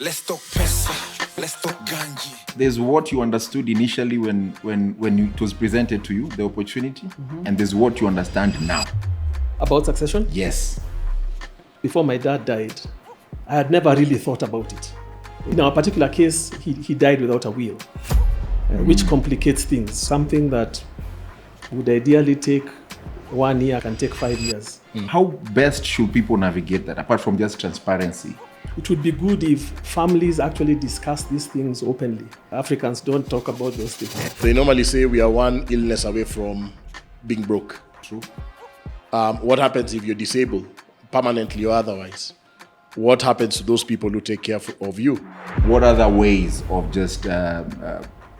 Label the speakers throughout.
Speaker 1: Let's talk pesa, let's talk ganji.
Speaker 2: There's what you understood initially when it was presented to you, the opportunity, and there's what you understand now.
Speaker 3: About succession?
Speaker 2: Yes.
Speaker 3: Before my dad died, I had never really thought about it. In our particular case, he died without a will, which complicates things. Something that would ideally take 1 year can take 5 years.
Speaker 2: How best should people navigate that, apart from just transparency?
Speaker 3: It would be good if families actually discuss these things openly. Africans don't talk about those things.
Speaker 4: They normally say we are one illness away from being broke.
Speaker 2: True.
Speaker 4: What happens if you're disabled, permanently or otherwise? What happens to those people who take care of you?
Speaker 2: What other ways of just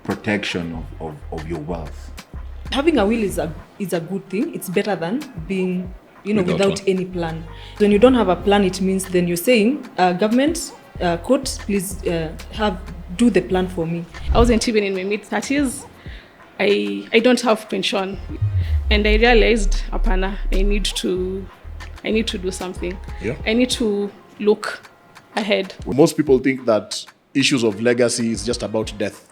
Speaker 2: protection of your wealth?
Speaker 5: Having a will is a good thing. It's better than being, without any plan. When you don't have a plan, it means then you're saying, government, court, please do the plan for me.
Speaker 6: I wasn't even in my mid-30s. I don't have pension. And I realized, apana, I need to do something.
Speaker 4: Yeah.
Speaker 6: I need to look ahead.
Speaker 4: Most people think that issues of legacy is just about death.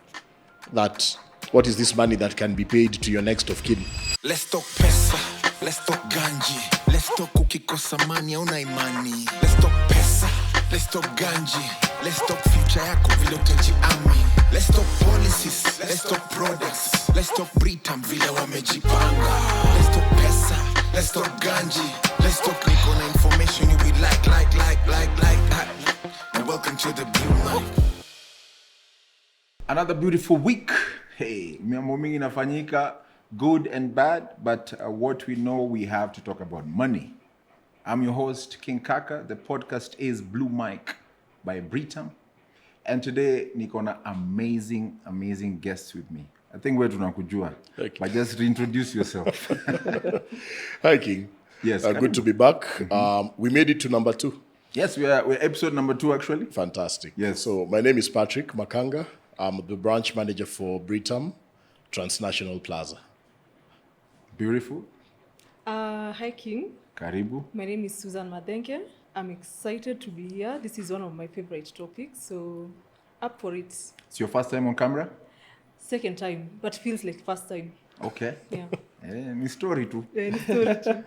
Speaker 4: That what is this money that can be paid to your next of kin?
Speaker 1: Let's talk pesa, let's talk ganji. Let's talk ukikosa mani hauna imani. Let's talk pesa, let's talk ganji. Let's talk future yako vile utajiami. Let's talk policies, let's talk products. Let's talk Britam vile wamejipanga. Let's talk pesa, let's talk ganji. Let's talk niko na information you will like. And welcome to the Blue Mic.
Speaker 2: Another beautiful week. Hey, mambo mingi inafanyika, good and bad, but what we know, we have to talk about money. I'm your host, King Kaka. The podcast is Blue Mic by Britam. And today, niko na amazing guests with me. I think we're tunakujua, but just reintroduce yourself.
Speaker 4: Hi, King.
Speaker 2: Yes.
Speaker 4: Good to be back. We made it to number 2.
Speaker 2: Yes, we're episode number 2, actually.
Speaker 4: Fantastic.
Speaker 2: Yes.
Speaker 4: So my name is Patrick Makanga. I'm the branch manager for Britam Transnational Plaza.
Speaker 2: Beautiful.
Speaker 5: Hi, King.
Speaker 2: Karibu.
Speaker 5: My name is Susan Mathenge. I'm excited to be here. This is one of my favorite topics, so up for it.
Speaker 2: It's your first time on camera?
Speaker 5: Second time, but feels like first time.
Speaker 2: Okay.
Speaker 5: Yeah.
Speaker 2: Ni story too.
Speaker 5: Yeah, it's story too.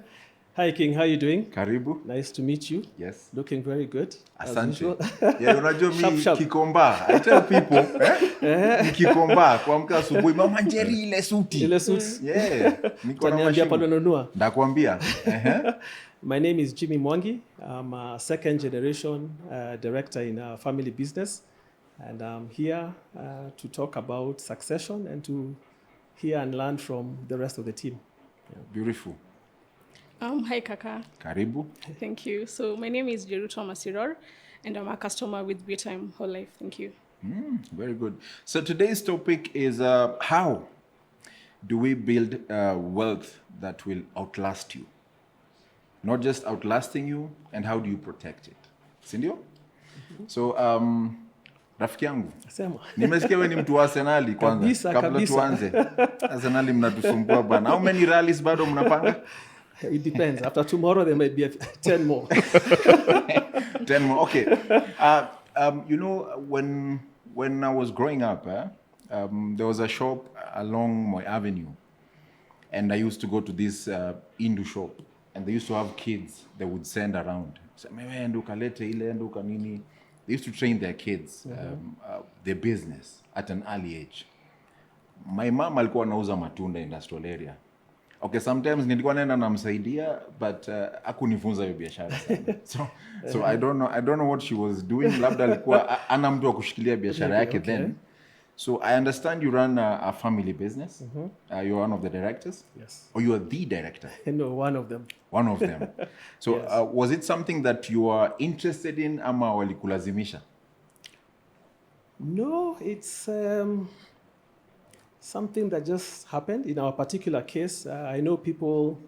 Speaker 3: Hi, King. How are you doing?
Speaker 2: Karibu.
Speaker 3: Nice to meet you.
Speaker 2: Yes.
Speaker 3: Looking very good.
Speaker 2: Asante.
Speaker 3: As
Speaker 2: Yeah, unajua
Speaker 3: Sharp,
Speaker 2: mi
Speaker 3: sharp.
Speaker 2: kikomba. I tell people, kikomba kuamka asubuhi mama Njeri ile suti.
Speaker 3: Ile suits.
Speaker 2: Yeah. Niko na
Speaker 3: Utaniambia pale
Speaker 2: mashimo.
Speaker 3: unanunua.
Speaker 2: Ndakwambia.
Speaker 3: My name is Jimmy Mwangi. I'm a second generation director in a family business. And I'm here to talk about succession and to hear and learn from the rest of the team.
Speaker 2: Beautiful.
Speaker 6: Hi, Kaka.
Speaker 2: Karibu.
Speaker 6: Thank you. So my name is Jeruto Masiror, and I'm a customer with Britam whole life. Thank you.
Speaker 2: Very good. So today's topic is how do we build wealth that will outlast you? Not just outlasting you, and how do you protect it? Sindio? So, rafiki yangu,
Speaker 3: Sema.
Speaker 2: nimesikia wewe ni mtu wa Arsenali kwanza. Kabla tuanze. Arsenali mnatusumbua bana. How many rallies bado mnapanga?
Speaker 3: It depends. After tomorrow, there might be 10 more.
Speaker 2: 10 more. Okay. When I was growing up, there was a shop along my avenue, and I used to go to this Hindu shop, and they used to have kids they would send around. So, they used to train their kids, their business at an early age. My mom alikuwa anauza matunda industrial area. Okay, sometimes nilikuwa naenda namsaidia, but hakunifunza hiyo biashara sana. So I don't know what she was doing. Labda alikuwa ana mtu wa kushikilia biashara yake then. So I understand you run a family business. You're one of the directors?
Speaker 3: Yes.
Speaker 2: Or you are the director?
Speaker 3: No, one of them.
Speaker 2: One of them. So
Speaker 3: Yes.
Speaker 2: Was it something that you are interested in ama walikulazimisha?
Speaker 3: No, it's something that just happened. In our particular case, I know people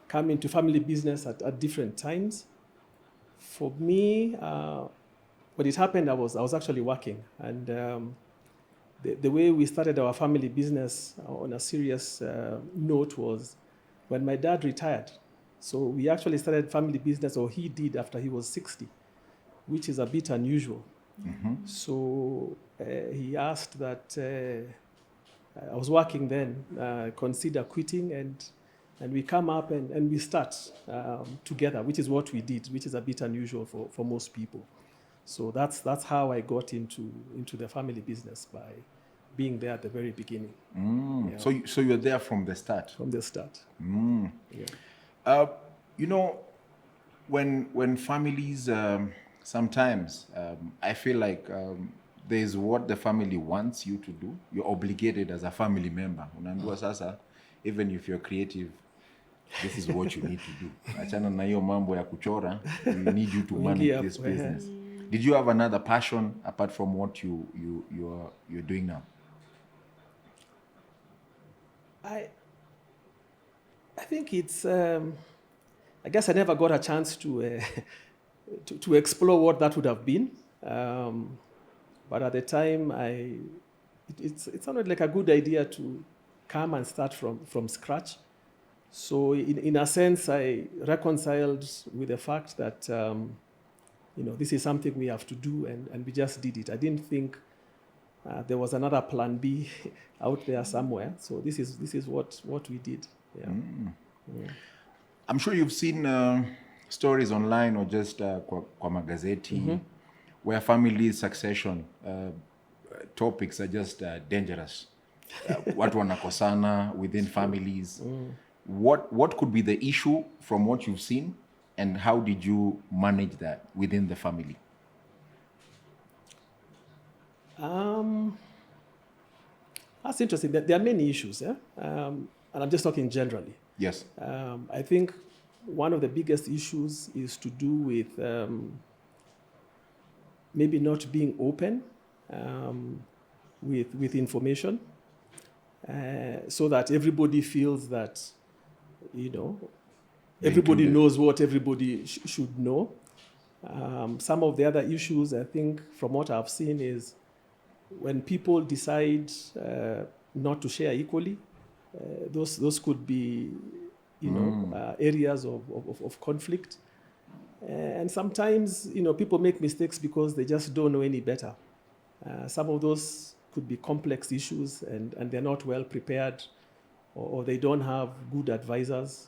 Speaker 3: come into family business at different times. For me, when it happened, I was actually working. And the way we started our family business on a serious note was when my dad retired. So we actually started family business, or he did, after he was 60, which is a bit unusual. So he asked that I was working then, consider quitting, and we come up and we start together, which is what we did, which is a bit unusual for most people. So that's how I got into the family business, by being there at the very beginning. Yeah.
Speaker 2: So you're there from the start.
Speaker 3: From the start.
Speaker 2: You know, when families sometimes I feel like there's what the family wants you to do. You're obligated as a family member. Unaambiwa sasa, even if you're creative, this is what you need to do. Achana na hiyo mambo ya kuchora. We need you to manage this business. Did you have another passion apart from what you're doing now?
Speaker 3: I think it's. I guess I never got a chance to to explore what that would have been. But at the time, it sounded like a good idea to come and start from scratch. So in a sense, I reconciled with the fact that this is something we have to do, and we just did it. I didn't think there was another plan B out there somewhere. So this is what we did. Yeah.
Speaker 2: I'm sure you've seen stories online or just kwa magazeti where family succession topics are just dangerous. Watu wanakosana within families. What could be the issue from what you've seen, and how did you manage that within the family?
Speaker 3: That's interesting. There are many issues, and I'm just talking generally.
Speaker 2: Yes.
Speaker 3: I think one of the biggest issues is to do with maybe not being open with information, so that everybody feels that, everybody knows what everybody should know. Some of the other issues, I think, from what I've seen, is when people decide not to share equally, those could be, areas of conflict. And sometimes, people make mistakes because they just don't know any better. Some of those could be complex issues, and they're not well prepared, or they don't have good advisors.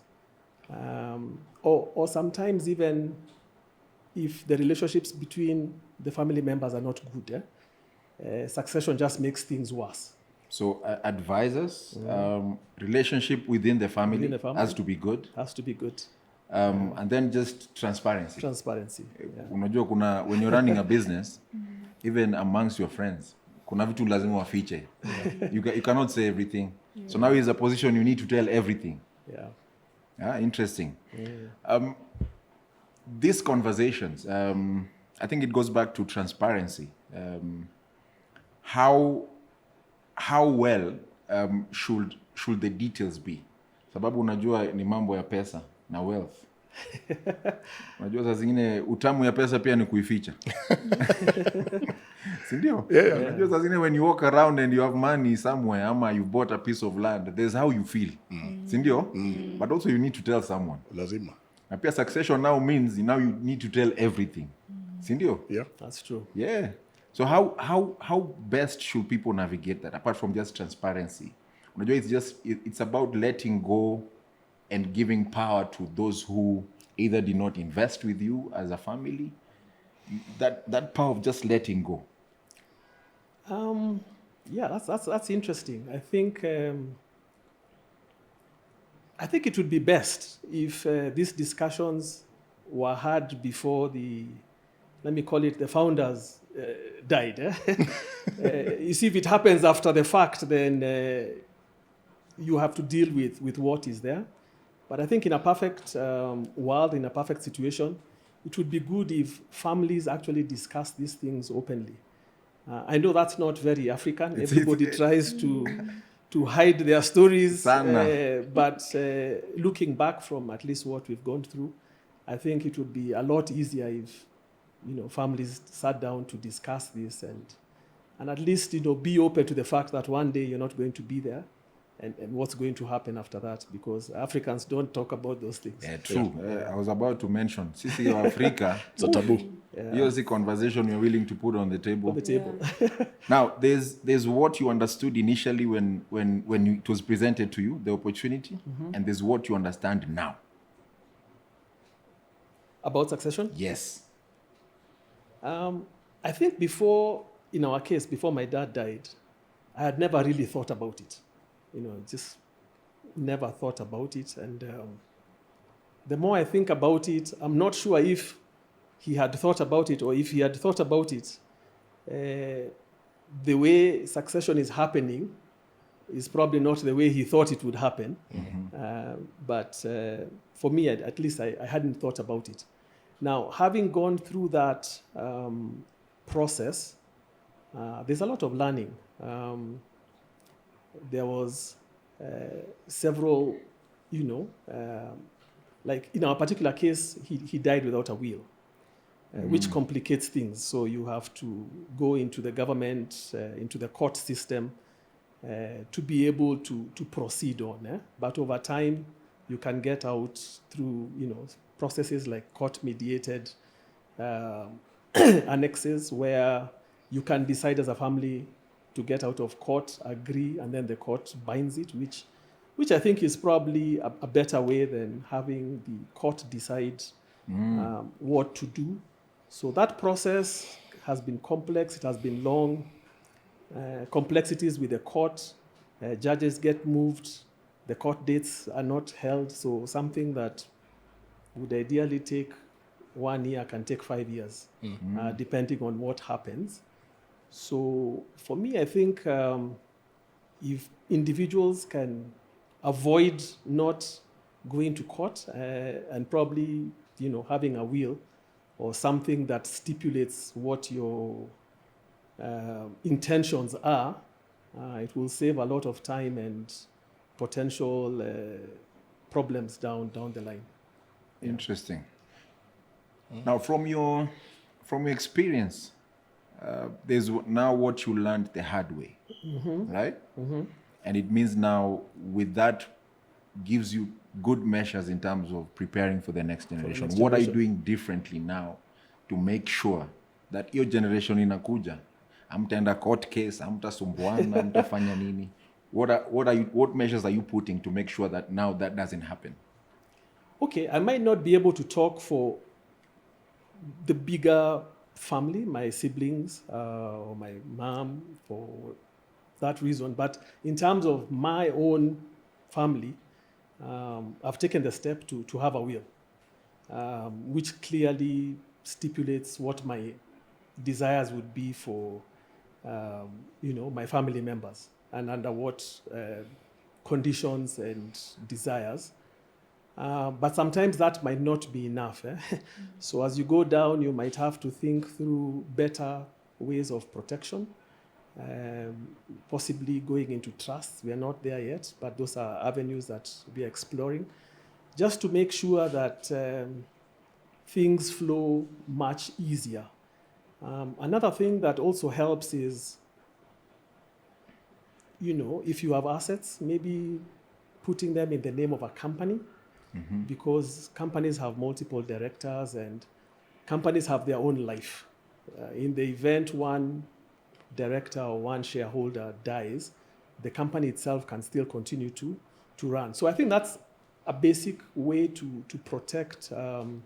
Speaker 3: Or sometimes even if the relationships between the family members are not good, succession just makes things worse.
Speaker 2: So advisors, relationship within the family has to be good.
Speaker 3: Has to be good.
Speaker 2: And then just transparency.
Speaker 3: Transparency. Yeah.
Speaker 2: Unajua when you're running a business, even amongst your friends, kuna vitu lazima wafiche. You cannot say everything. Yeah. So now is a position you need to tell everything. Yeah. Interesting. Yeah. These conversations, I think it goes back to transparency. How well should the details be? Sababu unajua ni mambo ya pesa na wealth. Unajua saa zingine utamu ya pesa pia ni kuificha. Si ndio? Yeah. Unajua saa zingine when you walk around and you have money somewhere, ama you bought a piece of land, there's how you feel. Si ndio? But also you need to tell someone.
Speaker 4: Lazima.
Speaker 2: Na pia succession now means now you need to tell everything. Si ndio?
Speaker 4: Yeah.
Speaker 3: That's true.
Speaker 2: Yeah. So how best should people navigate that, apart from just transparency? Unajua, it's about letting go and giving power to those who either did not invest with you as a family. That power of just letting go.
Speaker 3: Yeah, that's interesting. I think it would be best if these discussions were had before let me call it, the founders died. You see, if it happens after the fact, then you have to deal with what is there. But I think in a perfect world, in a perfect situation, it would be good if families actually discuss these things openly. I know that's not very African. Everybody tries to hide their stories. But looking back from at least what we've gone through, I think it would be a lot easier if families sat down to discuss this and at least be open to the fact that one day you're not going to be there, and what's going to happen after that, because Africans don't talk about those things.
Speaker 2: Yeah, true. I was about to mention, sisi wa Africa,
Speaker 4: It's a taboo.
Speaker 2: here's the conversation you're willing to put on the table.
Speaker 3: On the table.
Speaker 2: Now, there's what you understood initially when it was presented to you, the opportunity, and there's what you understand now.
Speaker 3: About succession?
Speaker 2: Yes.
Speaker 3: I think in our case, before my dad died, I had never really thought about it. Just never thought about it. And the more I think about it, I'm not sure if he had thought about it, or if he had thought about it, the way succession is happening is probably not the way he thought it would happen. But for me, at least, I hadn't thought about it. Now, having gone through that process, there's a lot of learning. There was several, like in our particular case, he died without a will, which complicates things. So you have to go into the government, into the court system, to be able to proceed on. But over time, you can get out through, processes like court-mediated annexes, where you can decide as a family to get out of court, agree, and then the court binds it, which I think is probably a better way than having the court decide what to do. So that process has been complex, it has been long, complexities with the court, judges get moved, the court dates are not held, so something that would ideally take 1 year can take 5 years, depending on what happens. So for me, I think if individuals can avoid not going to court and probably, having a will or something that stipulates what your intentions are, it will save a lot of time and potential problems down the line.
Speaker 2: Interesting. Now, from your experience, there's now what you learned the hard way, right? And it means now with that gives you good measures in terms of preparing for the next generation. What are you doing differently now to make sure that your generation inakuja, hamtaenda court case, hamtasumbuana, hamtafanya nini? What measures are you putting to make sure that now that doesn't happen?
Speaker 3: Okay, I might not be able to talk for the bigger family, my siblings or my mom, for that reason. But in terms of my own family, I've taken the step to have a will, which clearly stipulates what my desires would be for, my family members, and under what conditions and desires. But sometimes that might not be enough. So as you go down, you might have to think through better ways of protection, possibly going into trusts. We are not there yet, but those are avenues that we are exploring, just to make sure that things flow much easier. Another thing that also helps is, if you have assets, maybe putting them in the name of a company, because companies have multiple directors and companies have their own life. In the event one director or one shareholder dies, the company itself can still continue to run. So I think that's a basic way to protect some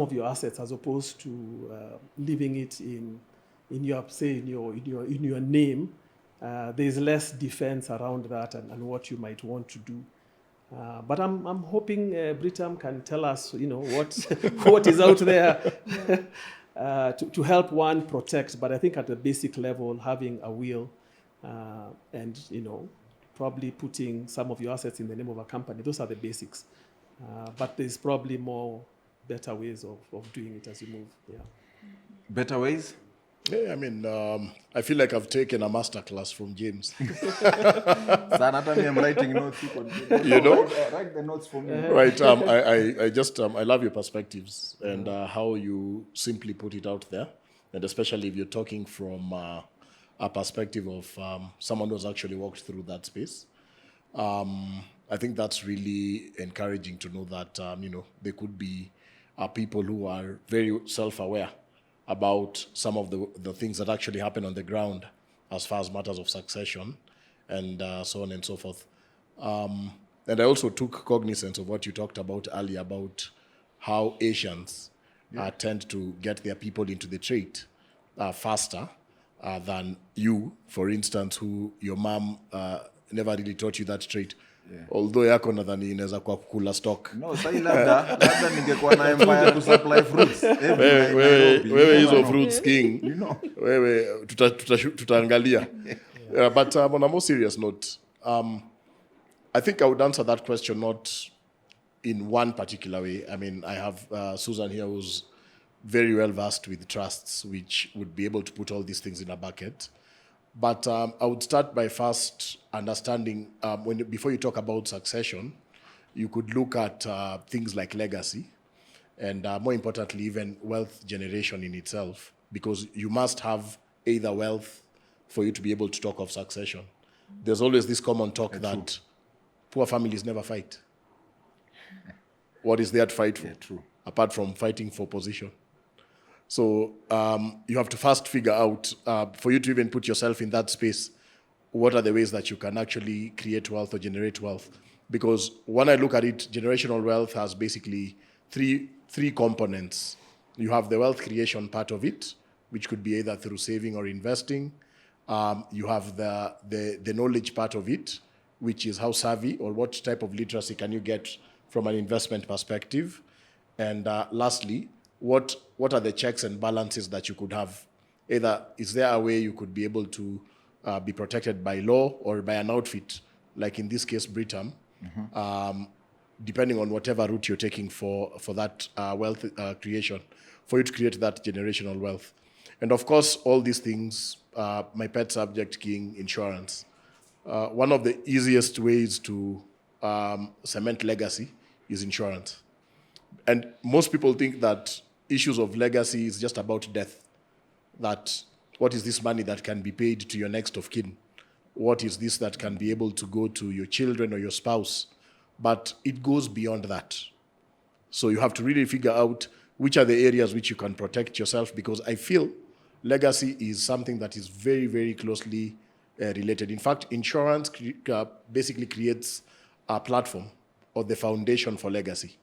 Speaker 3: of your assets, as opposed to leaving it in your name. There's less defense around that and what you might want to do. But I'm hoping Britam can tell us, what is out there to help one protect. But I think at the basic level, having a will and probably putting some of your assets in the name of a company, those are the basics. But there's probably better ways of doing it as you move. Yeah.
Speaker 2: Better ways?
Speaker 4: Yeah, I feel like I've taken a masterclass from James.
Speaker 2: Son, I'm writing notes. Write the notes for me.
Speaker 4: Right. I love your perspectives and how you simply put it out there, and especially if you're talking from a perspective of someone who's actually walked through that space. I think that's really encouraging to know that, there could be people who are very self-aware about some of the things that actually happen on the ground as far as matters of succession and so on and so forth. And I also took cognizance of what you talked about earlier about how Asians tend to get their people into the trade faster than you, for instance, who your mom never really taught you that trade. Although yako nadhani inaweza kwa kukula stock.
Speaker 2: No, sai labda ningekuwa na empire to supply fruits.
Speaker 4: Wewe hizo fruits king.
Speaker 2: You know.
Speaker 4: Wewe tutaangalia. But on a more serious note, I think I would answer that question not in one particular way. I mean, I have Susan here who's very well versed with trusts, which would be able to put all these things in a bucket. But I would start by first understanding, before you talk about succession, you could look at things like legacy and more importantly, even wealth generation in itself, because you must have either wealth for you to be able to talk of succession. There's always this common talk that poor families never fight. What is there to fight for?
Speaker 2: True.
Speaker 4: Apart from fighting for position. So you have to first figure out, for you to even put yourself in that space, what are the ways that you can actually create wealth or generate wealth? Because when I look at it, generational wealth has basically three components. You have the wealth creation part of it, which could be either through saving or investing. You have the knowledge part of it, which is how savvy or what type of literacy can you get from an investment perspective. And lastly, what are the checks and balances that you could have? Either is there a way you could be able to be protected by law or by an outfit, like in this case, Britam, depending on whatever route you're taking for that wealth creation, for you to create that generational wealth. And of course, all these things, my pet subject, King, insurance. One of the easiest ways to cement legacy is insurance. And most people think that issues of legacy is just about death. That what is this money that can be paid to your next of kin? What is this that can be able to go to your children or your spouse? But it goes beyond that. So you have to really figure out which are the areas which you can protect yourself, because I feel legacy is something that is very, very closely related. In fact, insurance basically creates a platform or the foundation for legacy,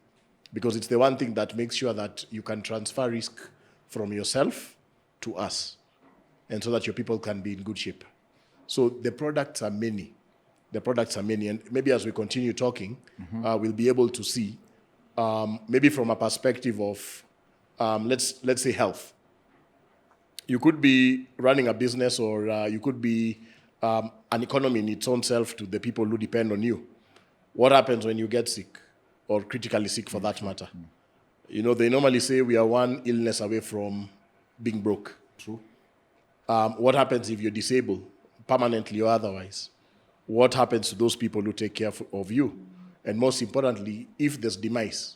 Speaker 4: because it's the one thing that makes sure that you can transfer risk from yourself to us, and so that your people can be in good shape. So the products are many. And maybe as we continue talking, we'll be able to see, maybe from a perspective of, let's say health. You could be running a business, or you could be an economy in its own self to the people who depend on you. What happens when you get sick, or critically sick for that matter? You know, they normally say we are one illness away from being broke.
Speaker 2: True.
Speaker 4: What happens if you're disabled, permanently or otherwise? What happens to those people who take care of you? And most importantly, if there's demise,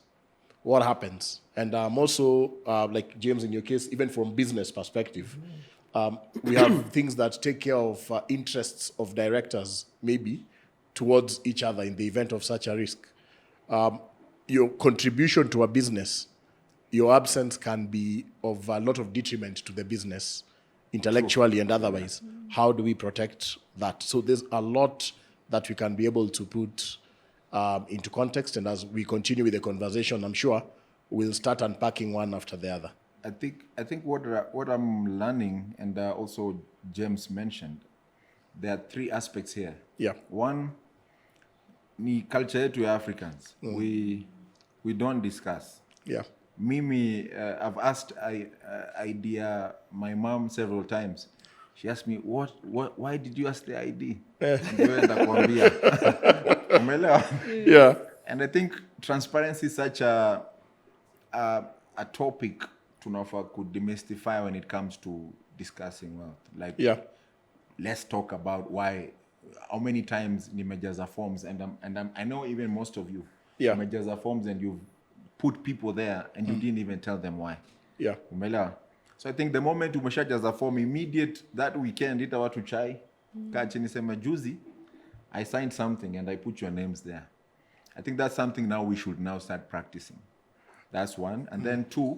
Speaker 4: what happens? And also, like James, in your case, even from business perspective, we have things that take care of interests of directors, maybe, towards each other in the event of such a risk. Your contribution to a business, your absence can be of a lot of detriment to the business, intellectually and otherwise. How do we protect that? So there's a lot that we can be able to put into context, and as we continue with the conversation, I'm sure we'll start unpacking one after the other.
Speaker 2: I think what I'm learning, and also James mentioned, there are three aspects here.
Speaker 4: Yeah.
Speaker 2: One, ni culture yetu ya Africans. We don't discuss.
Speaker 4: Yeah.
Speaker 2: Mimi, I've asked idea my mom several times. She asked me, why did you ask the ID?
Speaker 4: Yeah.
Speaker 2: And I think transparency is such a topic tunafa could demystify when it comes to discussing wealth. Like, let's talk about how many times nimejaza forms, and I know even most of you nimejaza forms and you've put people there and you didn't even tell them why.
Speaker 4: Yeah.
Speaker 2: Umelewa? So I think the moment umeshajaza form, immediate that weekend ita watu chai, kaa chini sema juzi I signed something and I put your names there. I think that's something now we should now start practicing. That's one. And then two,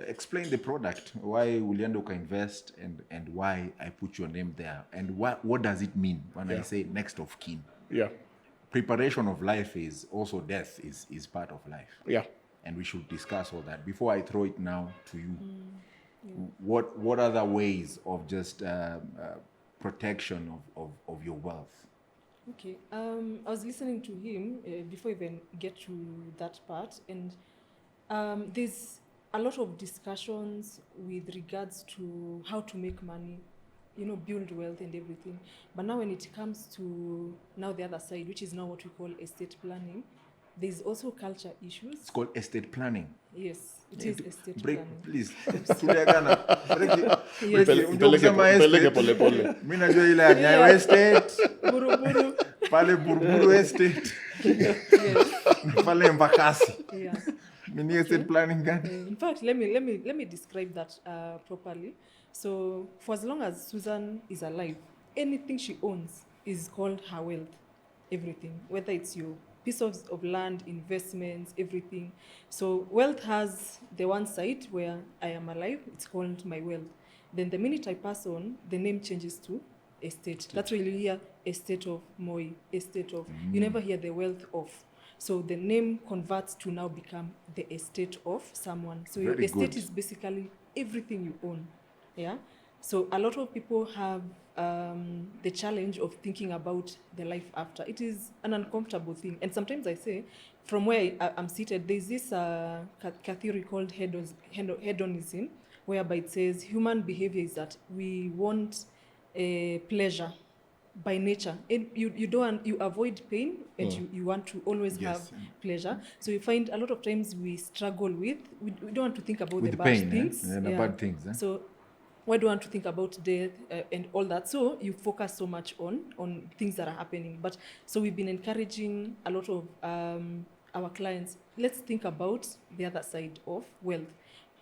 Speaker 2: explain the product. Why Ulienda invest and why I put your name there. And what does it mean when I say next of kin?
Speaker 4: Yeah.
Speaker 2: Preparation of life is also death is part of life.
Speaker 4: Yeah.
Speaker 2: And we should discuss all that. Before I throw it now to you, what other ways of just protection of your wealth?
Speaker 5: Okay. I was listening to him before even get to that part, and there's a lot of discussions with regards to how to make money, build wealth and everything. But now when it comes to now the other side, which is now what we call estate planning, there's also culture issues.
Speaker 2: It's called estate planning.
Speaker 5: Yes, it is estate
Speaker 2: Break,
Speaker 5: planning.
Speaker 2: please. Tuliagana. Break it.
Speaker 5: Yes.
Speaker 4: Peleke pole pole.
Speaker 2: Mimi najua ile ya Nyayo estate,
Speaker 5: Buruburu.
Speaker 2: pale Buruburu estate,
Speaker 5: Yes.
Speaker 2: pale Mbakasi.
Speaker 5: Yeah.
Speaker 2: Mini estate planning gani?
Speaker 5: In fact, let me describe that properly. So, for as long as Susan is alive, anything she owns is called her wealth. Everything, whether it's your piece of land, investments, everything. So, wealth has the one side where I am alive. It's called my wealth. Then the minute I pass on, the name changes to estate. That's why you hear estate of Moi, estate of. You never hear the wealth of. So the name converts to now become the estate of someone. So your
Speaker 2: Very
Speaker 5: estate
Speaker 2: good.
Speaker 5: is basically everything you own. Yeah. So a lot of people have the challenge of thinking about the life after. It is an uncomfortable thing. And sometimes I say, from where I'm seated, there's this theory called hedonism, whereby it says human behavior is that we want pleasure by nature. And you avoid pain, and you want to always have pleasure. So you find a lot of times we struggle we don't want to think about
Speaker 2: With
Speaker 5: the
Speaker 2: the
Speaker 5: bad
Speaker 2: pain,
Speaker 5: things.
Speaker 2: the bad things.
Speaker 5: So why do you want to think about death and all that? So you focus so much on things that are happening. But so we've been encouraging a lot of our clients, let's think about the other side of wealth.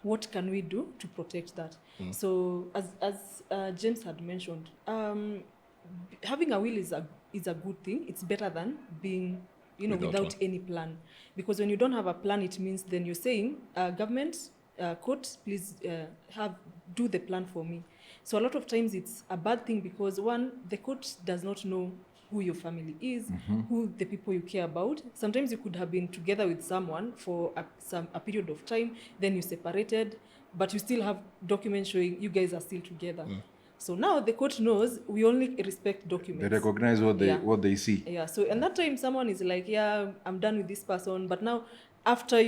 Speaker 5: What can we do to protect that? So as James had mentioned, having a will is a good thing. It's better than being without any plan. Because when you don't have a plan, it means then you're saying, government, court, please do the plan for me. So a lot of times it's a bad thing because one, the court does not know who your family is, who the people you care about. Sometimes you could have been together with someone for a period of time, then you separated, but you still have documents showing you guys are still together. So now the court knows we only respect documents.
Speaker 2: They recognize what they see.
Speaker 5: Yeah. So and that time someone is like, yeah, I'm done with this person. But now after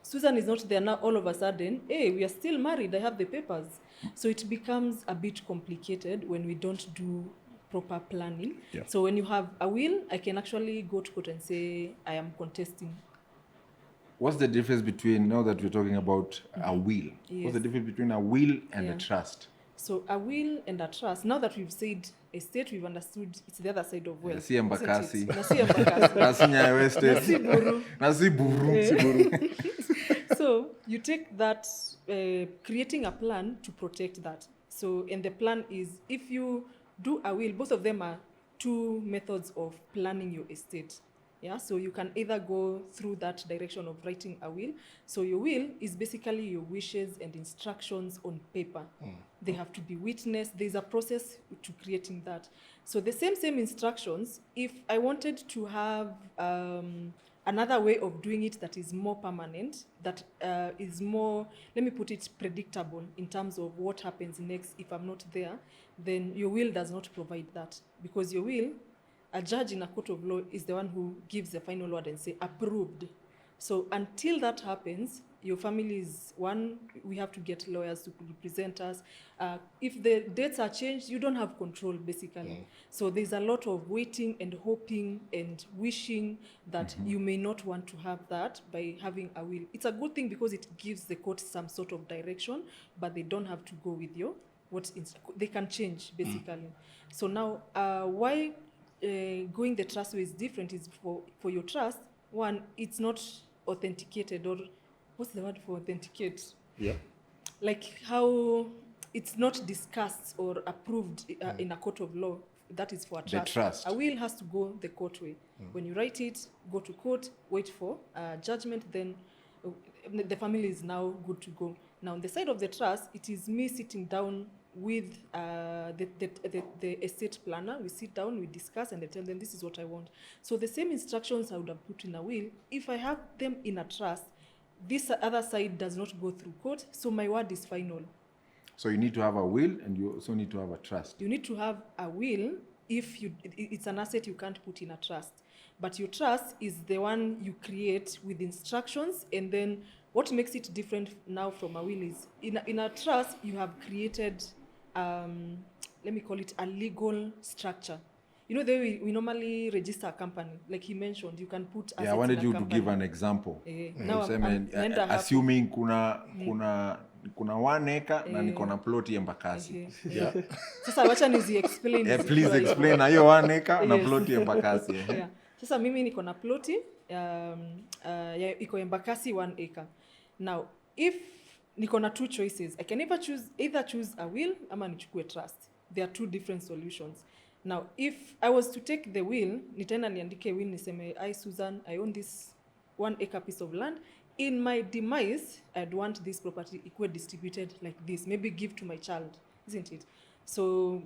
Speaker 5: Susan is not there now, all of a sudden, hey, we are still married. I have the papers. So it becomes a bit complicated when we don't do proper planning.
Speaker 4: Yeah.
Speaker 5: So when you have a will, I can actually go to court and say, I am contesting.
Speaker 2: What's the difference between, now that we're talking about a will,
Speaker 5: Yes.
Speaker 2: what's the difference between a will and a
Speaker 5: Yeah.
Speaker 2: trust?
Speaker 5: So a will and a trust, now that we've said estate, we've understood it's the other side of wealth.
Speaker 2: Si Embakasi.
Speaker 5: isn't it? Nasi Embakasi.
Speaker 2: Nasi Nyayo estate.
Speaker 5: Nasi Buru.
Speaker 2: Nasi Buru.
Speaker 5: So you take that, creating a plan to protect that. So, and the plan is, if you do a will, both of them are two methods of planning your estate. Yeah, so you can either go through that direction of writing a will. So your will is basically your wishes and instructions on paper. They have to be witnessed. There's a process to creating that. So the same instructions, if I wanted to have another way of doing it that is more permanent, that is more, let me put it, predictable in terms of what happens next if I'm not there, then your will does not provide that. Because your will, a judge in a court of law is the one who gives the final word and say, approved. So until that happens, your family is one, we have to get lawyers to represent us. If the dates are changed, you don't have control, basically. So there's a lot of waiting and hoping and wishing that you may not want to have that by having a will. It's a good thing because it gives the court some sort of direction, but they don't have to go with they can change, basically. So now, why going the trust way is different is for your trust, one, it's not authenticated, or what's the word for authenticate?
Speaker 4: Yeah.
Speaker 5: Like how it's not discussed or approved in a court of law. That is for a
Speaker 2: The
Speaker 5: trust.
Speaker 2: trust.
Speaker 5: A will has to go the court way. When you write it, go to court, wait for judgment, then the family is now good to go. Now, on the side of the trust, it is me sitting down with the estate planner. We sit down, we discuss, and I tell them this is what I want. So the same instructions I would have put in a will, if I have them in a trust, this other side does not go through court, so my word is final.
Speaker 2: So you need to have a will, and you also need to have a trust.
Speaker 5: You need to have a will if it's an asset you can't put in a trust. But your trust is the one you create with instructions, and then what makes it different now from a will is in a trust you have created, let me call it a legal structure. You know, the way we normally register a company, like he mentioned, you can put assets
Speaker 2: Yeah, I wanted
Speaker 5: in a
Speaker 2: you
Speaker 5: company.
Speaker 2: to give an example.
Speaker 5: Now
Speaker 2: Useme,
Speaker 5: naenda hapo.
Speaker 2: assuming kuna 1 acre na niko na plot ya Embakasi.
Speaker 4: Yeah.
Speaker 5: Sasa wacha nizi explain.
Speaker 2: Please explain na hiyo 1 acre na
Speaker 5: Yes.
Speaker 2: plot ya Embakasi.
Speaker 5: Yeah. Sasa mimi niko na ploti iko Embakasi 1 acre. Now, if niko na 2 choices, I can either choose a will ama nichukue trust. There are 2 different solutions. Now, if I was to take the will, nitaenda niandike will niseme, I Susan, I own this 1 acre piece of land. In my demise, I'd want this property equally distributed like this, maybe give to my child, isn't it? So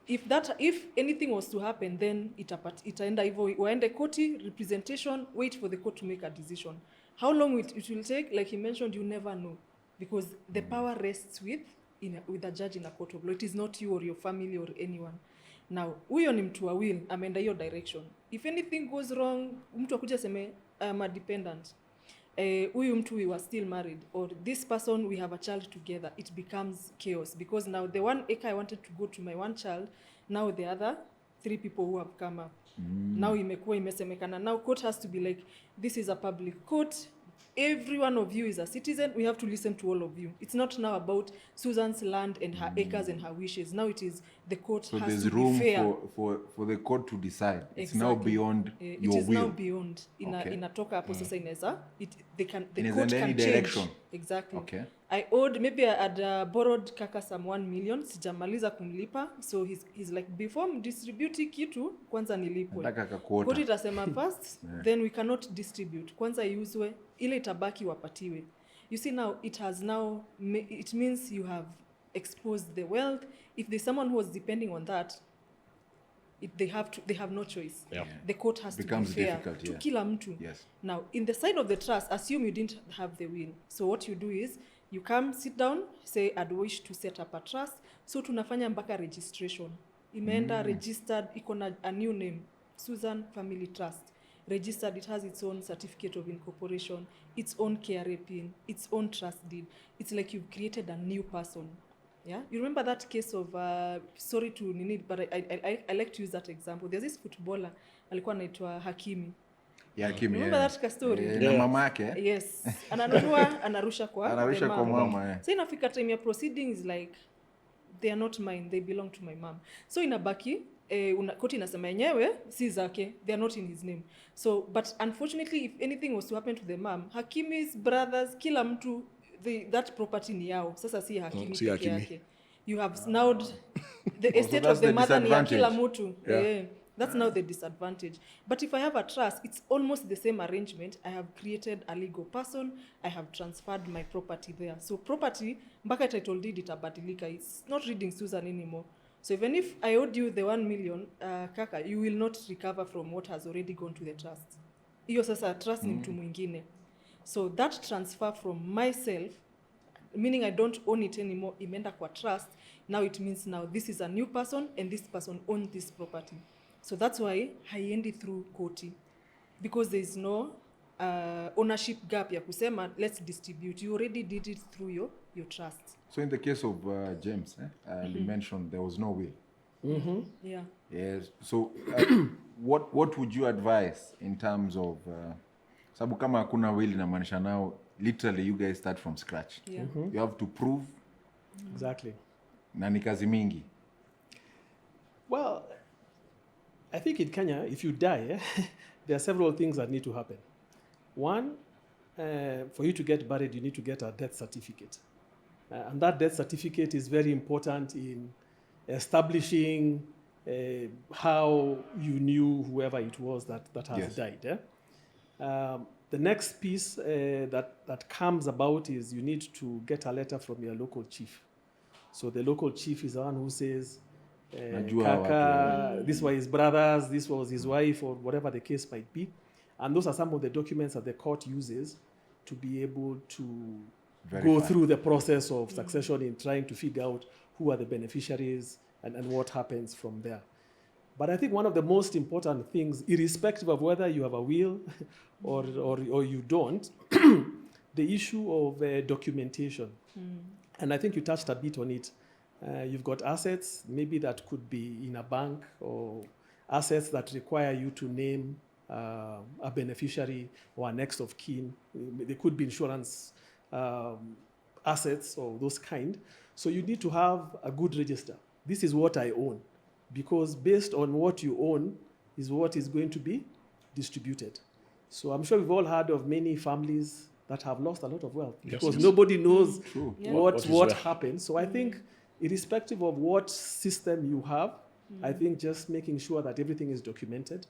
Speaker 5: if anything was to happen, then itaenda hivyo, waende koti, representation, wait for the court to make a decision. How long it will take, like he mentioned, you never know, because the power rests with a judge in a court of law. It is not you or your family or anyone. Now, huyo ni mtu wa will, ameenda hiyo direction. If anything goes wrong, mtu akuja seme, I'm a dependent. Huyu mtu we were still married, or this person we have a child together, it becomes chaos, because now the 1 acre I wanted to go to my 1 child, now the other 3 people who have come up. Now imekuwa imesemekana. Now court has to be like, this is a public court, every one of you is a citizen, we have to listen to all of you. It's not now about Susan's land and her acres and her wishes. Now it is the court
Speaker 2: So
Speaker 5: has
Speaker 2: there's
Speaker 5: to be
Speaker 2: room
Speaker 5: fair.
Speaker 2: for the court to decide. It's now
Speaker 5: Exactly.
Speaker 2: beyond
Speaker 5: It
Speaker 2: your
Speaker 5: is
Speaker 2: will.
Speaker 5: now beyond.
Speaker 2: Okay.
Speaker 5: Inatoka hapo sasa inaweza, the
Speaker 2: Inaweza
Speaker 5: court
Speaker 2: enda
Speaker 5: can
Speaker 2: any
Speaker 5: change.
Speaker 2: direction.
Speaker 5: Exactly.
Speaker 2: Okay.
Speaker 5: I owed, maybe I had borrowed Kaka some 1 million, sijamaliza kumlipa, so he's like, before mdistribute kitu, kwanza nilipwe.
Speaker 2: Nataka kakuota.
Speaker 5: Court itasema first, then we cannot distribute. Kwanza iuzwe, ile itabaki wapatiwe. You see now, it means you have exposed the wealth. If there's someone who was depending on that, they have no choice.
Speaker 4: Yeah.
Speaker 5: The court has
Speaker 2: Becomes
Speaker 5: to be fair
Speaker 2: difficult,
Speaker 5: to
Speaker 2: yeah.
Speaker 5: kila mtu.
Speaker 2: Yes.
Speaker 5: Now, in the side of the trust, assume you didn't have the will. So what you do is, you come, sit down, say, I'd wish to set up a trust. So tunafanya mpaka registration. Imeenda registered, iko na a new name, Susan Family Trust. Registered, it has its own certificate of incorporation, its own KRA PIN, its own trust deed. It's like you've created a new person. Yeah, you remember that case of sorry to Nini, but I like to use that example. There's this footballer, alikuwa anaitwa Hakimi.
Speaker 2: Yeah, Kimi.
Speaker 5: Remember that story?
Speaker 2: Na mama yake.
Speaker 5: Yes. Ananunua, anarusha kwa
Speaker 2: Anarusha
Speaker 5: the
Speaker 2: kwa
Speaker 5: mom.
Speaker 2: mama.
Speaker 5: So inafika time ya proceedings like they are not mine, they belong to my mom. So inabaki koti inasema yenyewe si zake, they are not in his name. So but unfortunately if anything was to happen to the mom, Hakimi's brothers, kila mtu that property ni yao. Sasa si Hakimi
Speaker 4: Si
Speaker 5: peke
Speaker 4: Hakimi.
Speaker 5: yake. You have snowed the estate
Speaker 2: that's
Speaker 5: of the
Speaker 2: the
Speaker 5: mother ni ya kila
Speaker 2: disadvantage.
Speaker 5: mtu.
Speaker 4: Yeah.
Speaker 5: That's now the disadvantage. But if I have a trust, it's almost the same arrangement. I have created a legal person. I have transferred my property there. So property, mpaka title deed itabadilika. It's not reading Susan anymore. So even if I owed you the 1 million, Kaka, you will not recover from what has already gone to the trust. Hiyo sasa trust ni mtu mwingine. So that transfer from myself, meaning I don't own it anymore, imeenda kwa trust. Now it means now this is a new person and this person owns this property. So that's why haiendi through koti, because there is no ownership gap ya kusema let's distribute. You already did it through your trust.
Speaker 2: So in the case of James, you mentioned there was no will.
Speaker 5: Yeah.
Speaker 2: Yes. So what would you advise in terms of sababu kama hakuna will inamaanisha now literally you guys start from scratch.
Speaker 5: Yeah.
Speaker 2: You have to prove
Speaker 3: Exactly.
Speaker 2: na ni kazi mingi.
Speaker 3: Well, I think in Kenya, if you die, there are several things that need to happen. One, for you to get buried, you need to get a death certificate. And that death certificate is very important in establishing how you knew whoever it was that has
Speaker 2: Yes.
Speaker 3: died. The next piece that comes about is you need to get a letter from your local chief. So the local chief is the one who says,
Speaker 2: Najua
Speaker 3: Kaka, this were his brothers, this was his wife, or whatever the case might be. And those are some of the documents that the court uses to be able to go
Speaker 2: Verify.
Speaker 3: through the process of succession in trying to figure out who are the beneficiaries and what happens from there. But I think one of the most important things, irrespective of whether you have a will or you don't, the issue of documentation. And I think you touched a bit on it. You've got assets, maybe that could be in a bank, or assets that require you to name a beneficiary or a next of kin. They could be insurance assets or those kind. So you need to have a good register. This is what I own, because based on what you own is what is going to be distributed. So I'm sure we've all heard of many families that have lost a lot of wealth because nobody knows what
Speaker 4: where.
Speaker 3: happened. So I think irrespective of what system you have, I think just making sure that everything is documented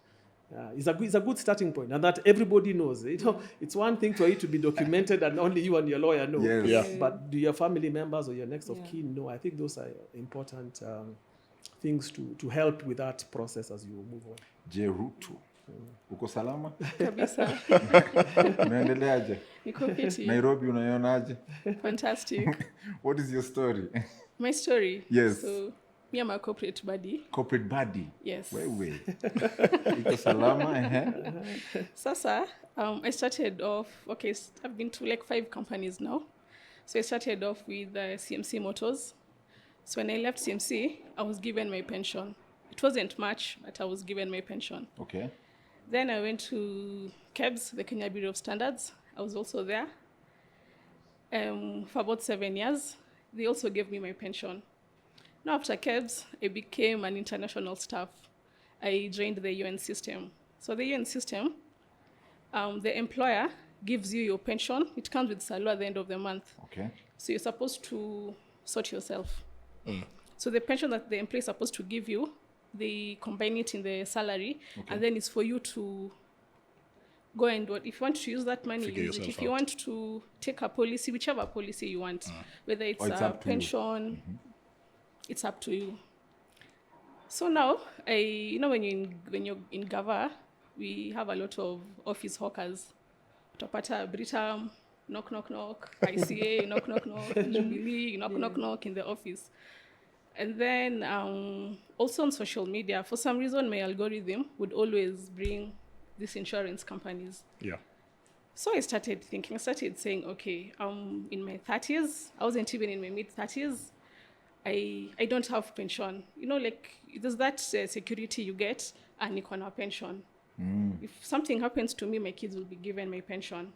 Speaker 3: is a good starting point, and that everybody knows. You know, it's one thing for it to be documented and only you and your lawyer know.
Speaker 2: Yes.
Speaker 4: Yeah.
Speaker 3: But do your family members or your next of kin know? I think those are important things to help with that process as you move on.
Speaker 2: Jeruto. Uko salama?
Speaker 6: Kabisa.
Speaker 2: Unaendeleaje?
Speaker 6: Niko fiti.
Speaker 2: Nairobi unaionaje?
Speaker 6: Fantastic.
Speaker 2: What is your story?
Speaker 6: My story.
Speaker 2: Yes.
Speaker 6: So, me and my corporate buddy.
Speaker 2: Corporate body.
Speaker 6: Yes.
Speaker 2: Wewe. Iko salama,
Speaker 6: Sasa, I started off, I've been to like 5 companies now. So I started off with CMC Motors. So when I left CMC, I was given my pension. It wasn't much, but I was given my pension.
Speaker 2: Okay.
Speaker 6: Then I went to KEBS, the Kenya Bureau of Standards. I was also there for about 7 years. They also gave me my pension. Now after KEBS, I became an international staff. I joined the UN system. So the UN system, the employer gives you your pension. It comes with salary at the end of the month.
Speaker 2: Okay.
Speaker 6: So you're supposed to sort yourself. So the pension that the employer is supposed to give you, they combine it in the salary, and then it's for you to go and if you want to use that money,
Speaker 4: Figure
Speaker 6: use it.
Speaker 4: yourself
Speaker 6: If you
Speaker 4: out.
Speaker 6: want to take a policy, whichever policy you want, whether it's
Speaker 2: Or it's
Speaker 6: a
Speaker 2: up to you.
Speaker 6: pension, it's up to you. So now, when you're in Gava, we have a lot of office hawkers. Utapata Britam, knock, knock, knock, ICA, knock, knock, knock, Jubilee, knock, knock, knock in the office. And then also on social media, for some reason, my algorithm would always bring these insurance companies.
Speaker 4: Yeah.
Speaker 6: So I started saying, okay, in my 30s, I wasn't even in my mid-30s, I don't have pension. You know, like, there's that security you get, and niko na pension. If something happens to me, my kids will be given my pension.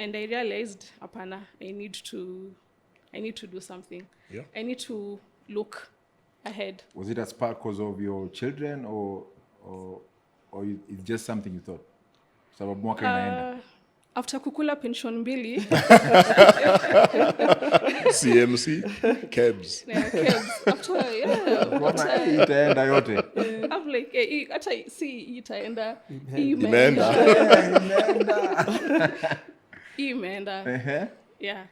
Speaker 6: And I realized, apana, I need to do something.
Speaker 4: Yeah.
Speaker 6: I need to look ahead.
Speaker 2: Was it a spark because of your children or it's just something you thought? Sababu mwaka inaenda.
Speaker 6: After kukula pension mbili,
Speaker 4: CMC, KEBS.
Speaker 2: Mbona hii itaenda yote?
Speaker 6: I'm like, hata si itaenda.
Speaker 4: Imeenda.
Speaker 6: Imeenda. Yeah.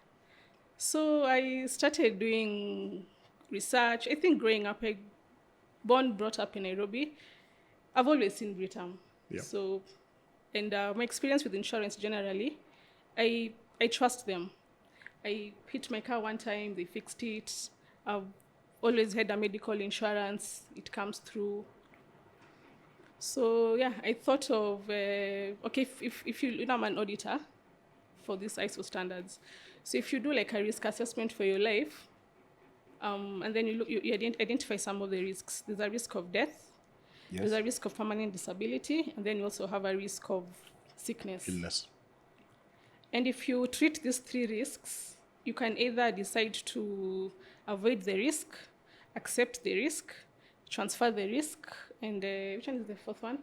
Speaker 6: So I started doing research. I think growing up, brought up in Nairobi, I've always seen Britam.
Speaker 4: Yeah.
Speaker 6: So, and my experience with insurance generally, I trust them. I hit my car one time, they fixed it. I've always had a medical insurance, it comes through. So yeah, I thought of, if you know, I'm an auditor for these ISO standards. So if you do like a risk assessment for your life, and then you identify some of the risks. There's a risk of death, there's a risk of permanent disability, and then you also have a risk of sickness.
Speaker 4: Illness.
Speaker 6: And if you treat these 3 risks, you can either decide to avoid the risk, accept the risk, transfer the risk, and which one is the 4th one?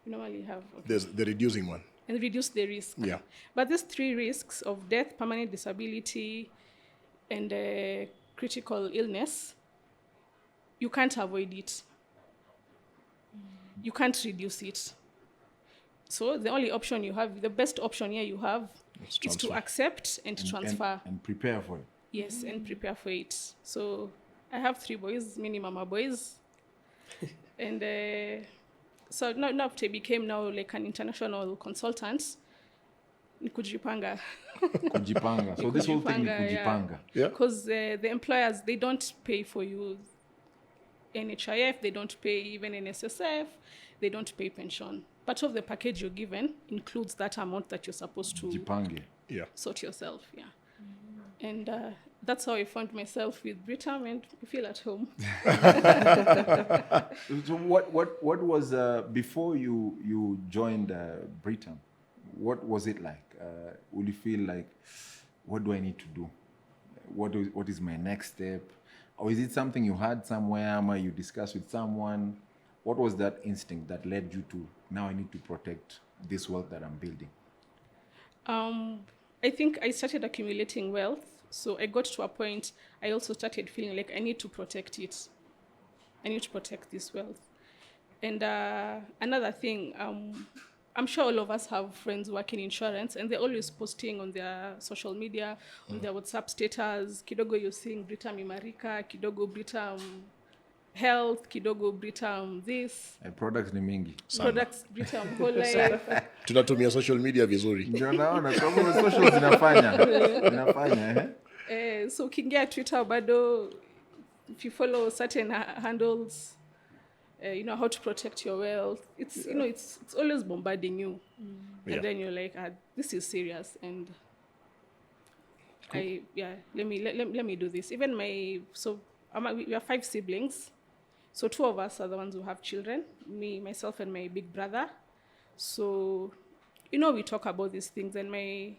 Speaker 6: You normally have. Okay.
Speaker 4: There's the reducing one.
Speaker 6: And reduce the risk.
Speaker 4: Yeah.
Speaker 6: But these 3 risks of death, permanent disability, and critical illness, you can't avoid it. You can't reduce it. So the only option you have, the best option here you have, is to accept and transfer.
Speaker 2: And prepare for it.
Speaker 6: Yes, and prepare for it. So I have 3 boys, mini mama boys. And so now after I became now like an international consultant, ni kujipanga.
Speaker 2: Kujipanga. So this whole thing is kujipanga.
Speaker 4: Yeah.
Speaker 6: Because the employers, they don't pay for you NHIF, they don't pay even NSSF, they don't pay pension. Part of the package you're given includes that amount that you're supposed to
Speaker 2: Jipange.
Speaker 4: Yeah.
Speaker 6: sort yourself, yeah. And that's how I found myself with Britam, and I feel at home.
Speaker 2: So what was before you joined Britam? What was it like? Would you feel like, what do I need to do? What is my next step? Or is it something you had somewhere, or you discussed with someone? What was that instinct that led you to, now I need to protect this wealth that I'm building?
Speaker 6: I think I started accumulating wealth. So I got to a point, I also started feeling like I need to protect it. I need to protect this wealth. And another thing, I'm sure all of us have friends working in insurance, and they're always posting on their social media, on their WhatsApp status, kidogo you're seeing Britam imarika, kidogo Britam health, kidogo Britam this.
Speaker 2: Products ni mingi.
Speaker 6: Products Britam whole life.
Speaker 4: Tunatumia social media vizuri.
Speaker 2: Ndio naona kama social zinafanya.
Speaker 6: So ukiingia Twitter bado, if you follow certain handles, you know how to protect your wealth. It's you know it's always bombarding you, and then you're like, this is serious, and cool. Let me do this. Even we are 5 siblings, so 2 of us are the ones who have children, me, myself, and my big brother. So you know we talk about these things, and we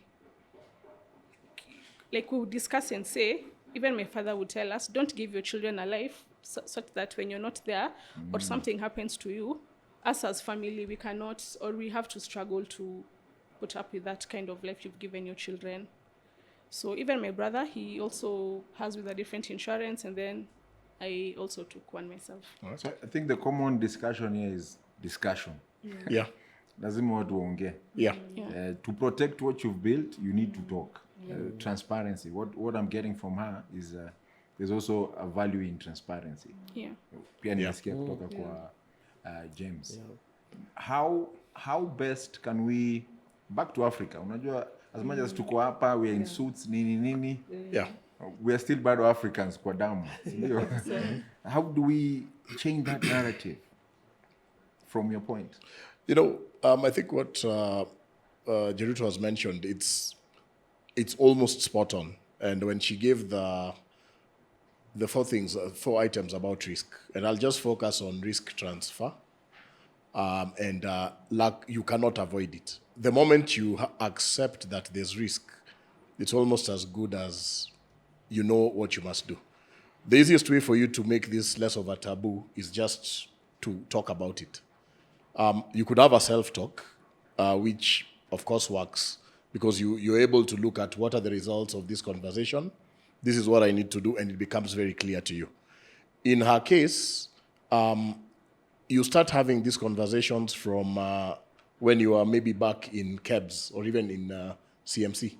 Speaker 6: would discuss and say, even my father would tell us, don't give your children a life such that when you're not there or something happens to you, us as family, we cannot, or we have to struggle to put up with that kind of life you've given your children. So even my brother, he also has with a different insurance, and then I also took one myself.
Speaker 2: So I think the common discussion here is discussion.
Speaker 4: Yeah.
Speaker 2: Lazima watu waongee.
Speaker 4: Yeah.
Speaker 2: To protect what you've built, you need to talk. Transparency. What I'm getting from her is there's also a value in transparency.
Speaker 6: Yeah.
Speaker 2: Pia nimesikia kutoka kwa James. How best can we, back to Africa, unajua as much as tuko hapa, we are in suits, nini.
Speaker 4: Yeah.
Speaker 2: We are still bado Africans kwa damu. How do we change that narrative from your point?
Speaker 4: You know, I think what Jeruto has mentioned, it's almost spot on. And when she gave the 4 items about risk, and I'll just focus on risk transfer, and you cannot avoid it. The moment you accept that there's risk, it's almost as good as you know what you must do. The easiest way for you to make this less of a taboo is just to talk about it. You could have a self-talk, which of course works, because you're able to look at what are the results of this conversation. This is what I need to do, and it becomes very clear to you. In her case, you start having these conversations from when you are maybe back in KEBS or even in CMC.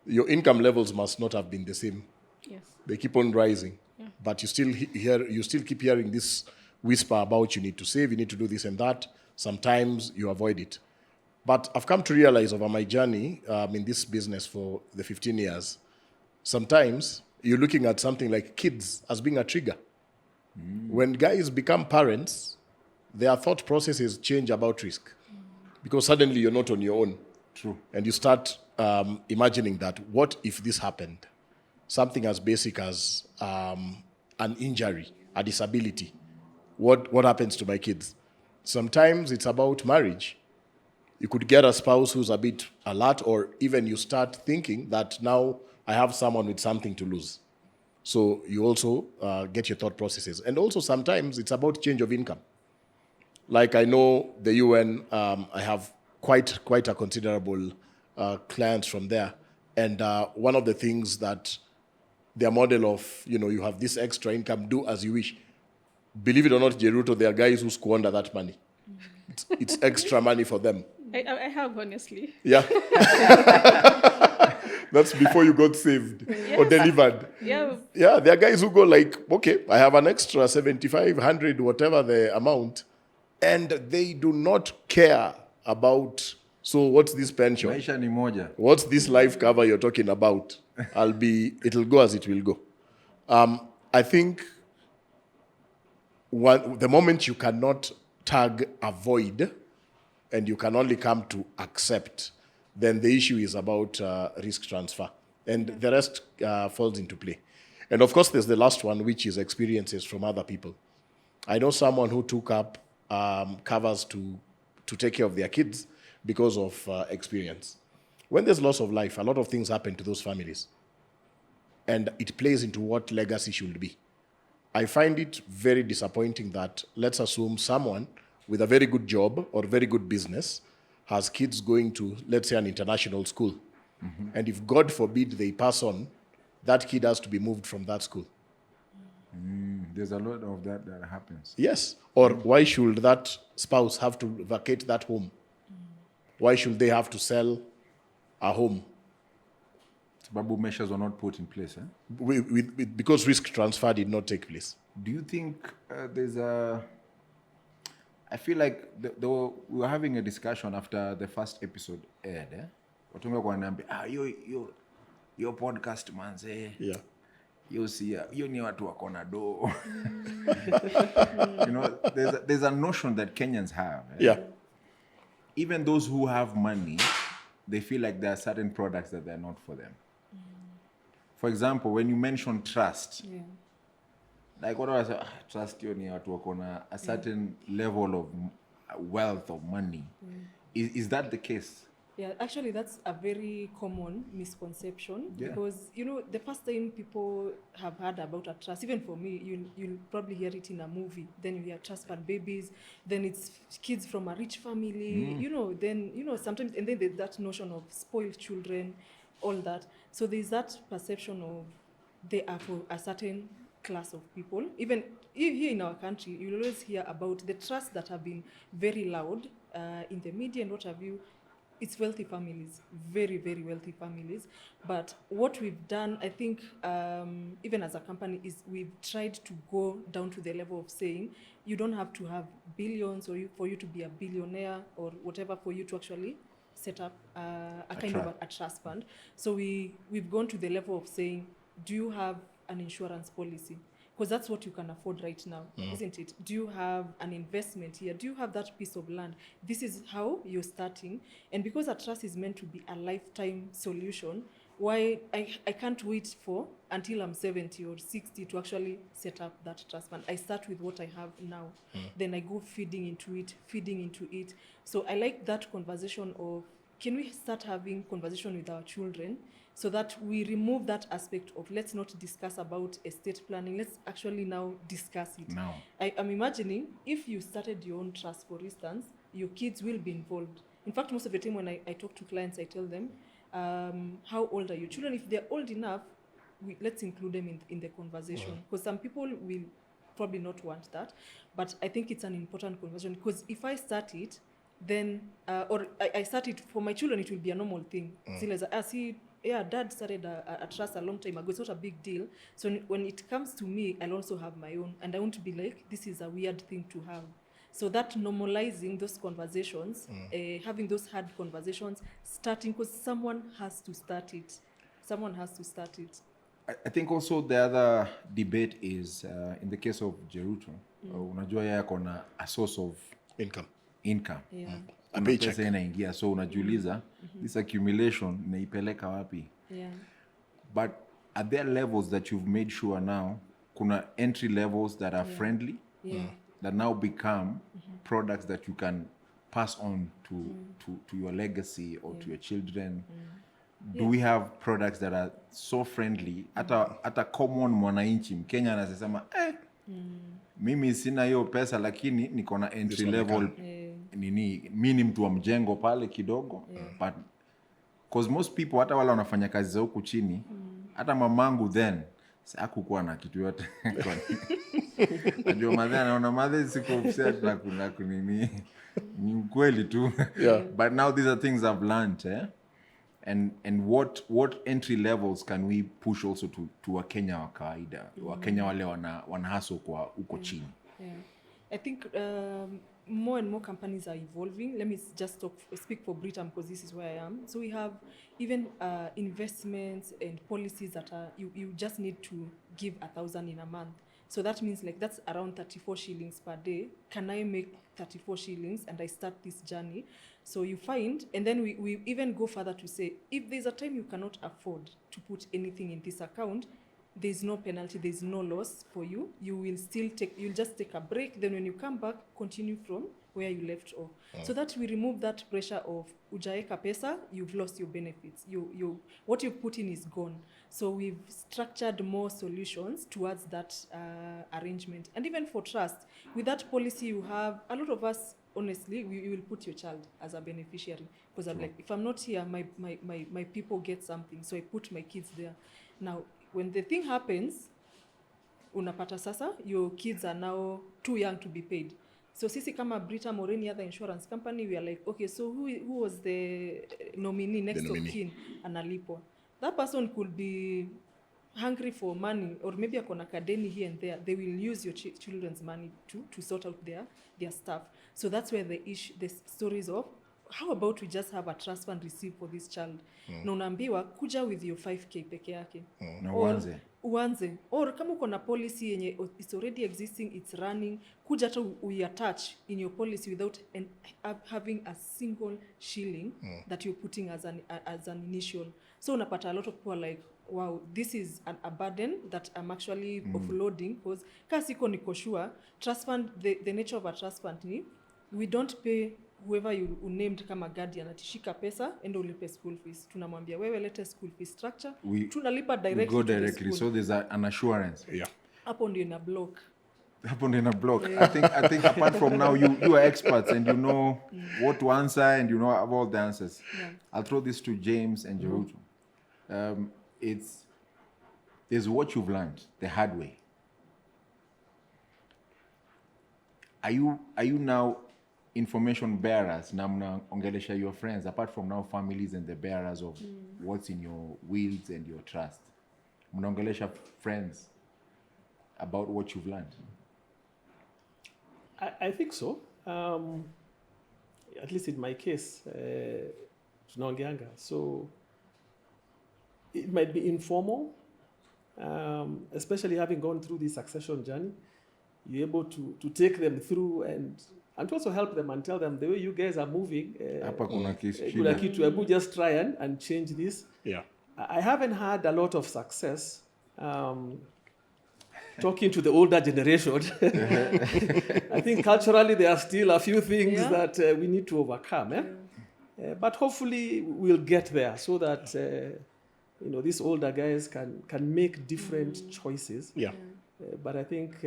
Speaker 4: Your income levels must not have been the same.
Speaker 6: Yes.
Speaker 4: They keep on rising, but you still keep hearing this whisper about you need to save, you need to do this and that. Sometimes you avoid it. But I've come to realize over my journey in this business for the 15 years, sometimes you're looking at something like kids as being a trigger. When guys become parents, their thought processes change about risk, because suddenly you're not on your own.
Speaker 2: True.
Speaker 4: And you start imagining that, what if this happened? Something as basic as an injury, a disability. What happens to my kids? Sometimes it's about marriage. You could get a spouse who's a bit alert, or even you start thinking that now I have someone with something to lose. So you also get your thought processes. And also sometimes it's about change of income. Like I know the UN, I have quite a considerable clients from there. And one of the things that their model of, you have this extra income, do as you wish. Believe it or not, Jeruto, there are guys who squander that money. It's extra money for them.
Speaker 6: I have, honestly.
Speaker 4: Yeah. That's before you got saved or delivered.
Speaker 6: Yeah.
Speaker 4: Yeah, there are guys who go like, okay, I have an extra 7,500, whatever the amount, and they do not care about, so what's this pension?
Speaker 2: Maisha ni moja.
Speaker 4: What's this life cover you're talking about? It'll go as it will go. I think the moment you cannot tag avoid and you can only come to accept, then the issue is about risk transfer. And the rest falls into play. And of course, there's the last one, which is experiences from other people. I know someone who took up covers to take care of their kids because of experience. When there's loss of life, a lot of things happen to those families. And it plays into what legacy should be. I find it very disappointing that, let's assume someone with a very good job or very good business has kids going to, let's say, an international school. Mm-hmm. And if, God forbid, they pass on, that kid has to be moved from that school.
Speaker 2: There's a lot of that happens.
Speaker 4: Yes. Or why should that spouse have to vacate that home? Why should they have to sell a home?
Speaker 2: Sababu measures were not put in place.
Speaker 4: Because risk transfer did not take place.
Speaker 2: Do you think there's a... I feel like we were having a discussion after the first episode aired. Watu wengi wananiambia, your podcast manze.
Speaker 4: Yeah.
Speaker 2: You ni watu wako na do. There's a notion that Kenyans have.
Speaker 4: Yeah.
Speaker 2: Even those who have money, they feel like there are certain products that they're not for them. For example, when you mention trust, like what I say, trust you ni watu wako na a certain level of wealth or money. Is that the case?
Speaker 5: Yeah, actually, that's a very common misconception because, the first time people have heard about a trust, even for me, you'll probably hear it in a movie. Then you hear trust fund babies, then it's kids from a rich family, then, sometimes, and then there's that notion of spoiled children, all that. So there's that perception of they are for a certain class of people. Even here in our country, you'll always hear about the trusts that have been very loud in the media and what have you. It's wealthy families, very, very wealthy families. But what we've done, I think, even as a company, is we've tried to go down to the level of saying you don't have to have billions for you to be a billionaire or whatever for you to actually set up a kind of a trust fund. So we've gone to the level of saying, do you have an insurance policy? Because that's what you can afford right now, isn't it? Do you have an investment here? Do you have that piece of land? This is how you're starting. And because a trust is meant to be a lifetime solution, why I can't wait until I'm 70 or 60 to actually set up that trust fund. I start with what I have now. Then I go feeding into it. So I like that conversation of, can we start having conversation with our children so that we remove that aspect of let's not discuss about estate planning. Let's actually now discuss it.
Speaker 2: Now.
Speaker 5: I'm imagining if you started your own trust, for instance, your kids will be involved. In fact, most of the time when I talk to clients, I tell them, how old are your children? If they're old enough, let's include them in the conversation. Because some people will probably not want that. But I think it's an important conversation. Because if I start it, then, or I start it for my children, it will be a normal thing. Dad started a trust a long time ago. It's not a big deal. So when it comes to me, I'll also have my own. And I won't be like, this is a weird thing to have. So that normalizing those conversations, having those hard conversations, starting, because someone has to start it.
Speaker 2: I think also the other debate is, in the case of Jeruto, unajua yeye akona a source of income.
Speaker 5: Yeah.
Speaker 4: A paycheck.
Speaker 2: Pesa inaingia, so unajiuliza, this accumulation naipeleka wapi?
Speaker 5: Yeah.
Speaker 2: But are there levels that you've made sure now, kuna entry levels that are friendly, that now become products that you can pass on to your legacy or to your children? Do we have products that are so friendly? Hata common mwananchi Mkenya anasema mimi sina hiyo pesa lakini niko na entry level mimi ni mtu wa mjengo pale kidogo, but because most people hata wale wanafanya kazi za huku chini, hata mamangu then hakukuwa na kitu yote. Najua madhe anaona madhe siko upset na kuna kunini. Ni kweli tu.
Speaker 4: Yeah.
Speaker 2: But now these are things I've learned, eh? And what entry levels can we push also to Wakenya wa kawaida? Wakenya wale wana hustle kwa huko chini.
Speaker 5: Yeah. I think more and more companies are evolving. Let me just speak for Britam because this is where I am. So we have even investments and policies that are, you just need to give 1,000 in a month. So that means like that's around 34 shillings per day. Can I make 34 shillings and I start this journey? So you find, and then we even go further to say, if there's a time you cannot afford to put anything in this account, there's no penalty, there's no loss for you. You'll just take a break. Then when you come back, continue from where you left off. So that we remove that pressure of ujaeka pesa, you've lost your benefits. What you put in is gone. So we've structured more solutions towards that arrangement. And even for trust, with that policy you have, a lot of us, honestly, you will put your child as a beneficiary. Because I'm like, if I'm not here, my people get something. So I put my kids there. Now, when the thing happens, unapata sasa, your kids are now too young to be paid. So sisi kama Britam or any other insurance company, we are like, okay, so who was the nominee next of kin analipwa? That person could be hungry for money, or maybe akona kadeni here and there. They will use your children's money to sort out their stuff. So that's where the stories of, how about we just have a trust fund receive for this child? Na unaambiwa kuja with your 5k peke yake.
Speaker 2: Na
Speaker 5: uanze. Or kama uko na policy yenye it's already existing, it's running, kuja tu uiattach in your policy without having a single shilling that you're putting as an initial. So unapata a lot of people are like, wow, this is a burden that I'm actually offloading, because kasi siko niko sure trust fund, the nature of a trust fund ni we don't pay whoever you named kama guardian atishika pesa endo ulipe school fees. Tunamwambia wewe lete school fees structure, tunalipa directly,
Speaker 2: go directly. So there's an assurance.
Speaker 4: Yeah.
Speaker 5: Hapo ndio ina block.
Speaker 2: Yeah. I think apart from now, you are experts and you know what to answer and you know all the answers.
Speaker 5: Yeah.
Speaker 2: I'll throw this to James and Jeruto. There's what you've learned the hard way. Are you now information bearers? Na mnaongelesha your friends, apart from now families and the bearers of what's in your wills and your trust. Mnaongelesha friends about what you've learned.
Speaker 3: I think so. At least in my case, tunaongeanga. So it might be informal, especially having gone through this succession journey. You're able to take them through and to also help them and tell them the way you guys are moving.
Speaker 2: Hapa kuna kitu.
Speaker 3: We'll just try and change this.
Speaker 4: Yeah.
Speaker 3: I haven't had a lot of success talking to the older generation. I think culturally there are still a few things that we need to overcome. But hopefully we'll get there so that these older guys can make different choices.
Speaker 4: Yeah.
Speaker 3: But I think,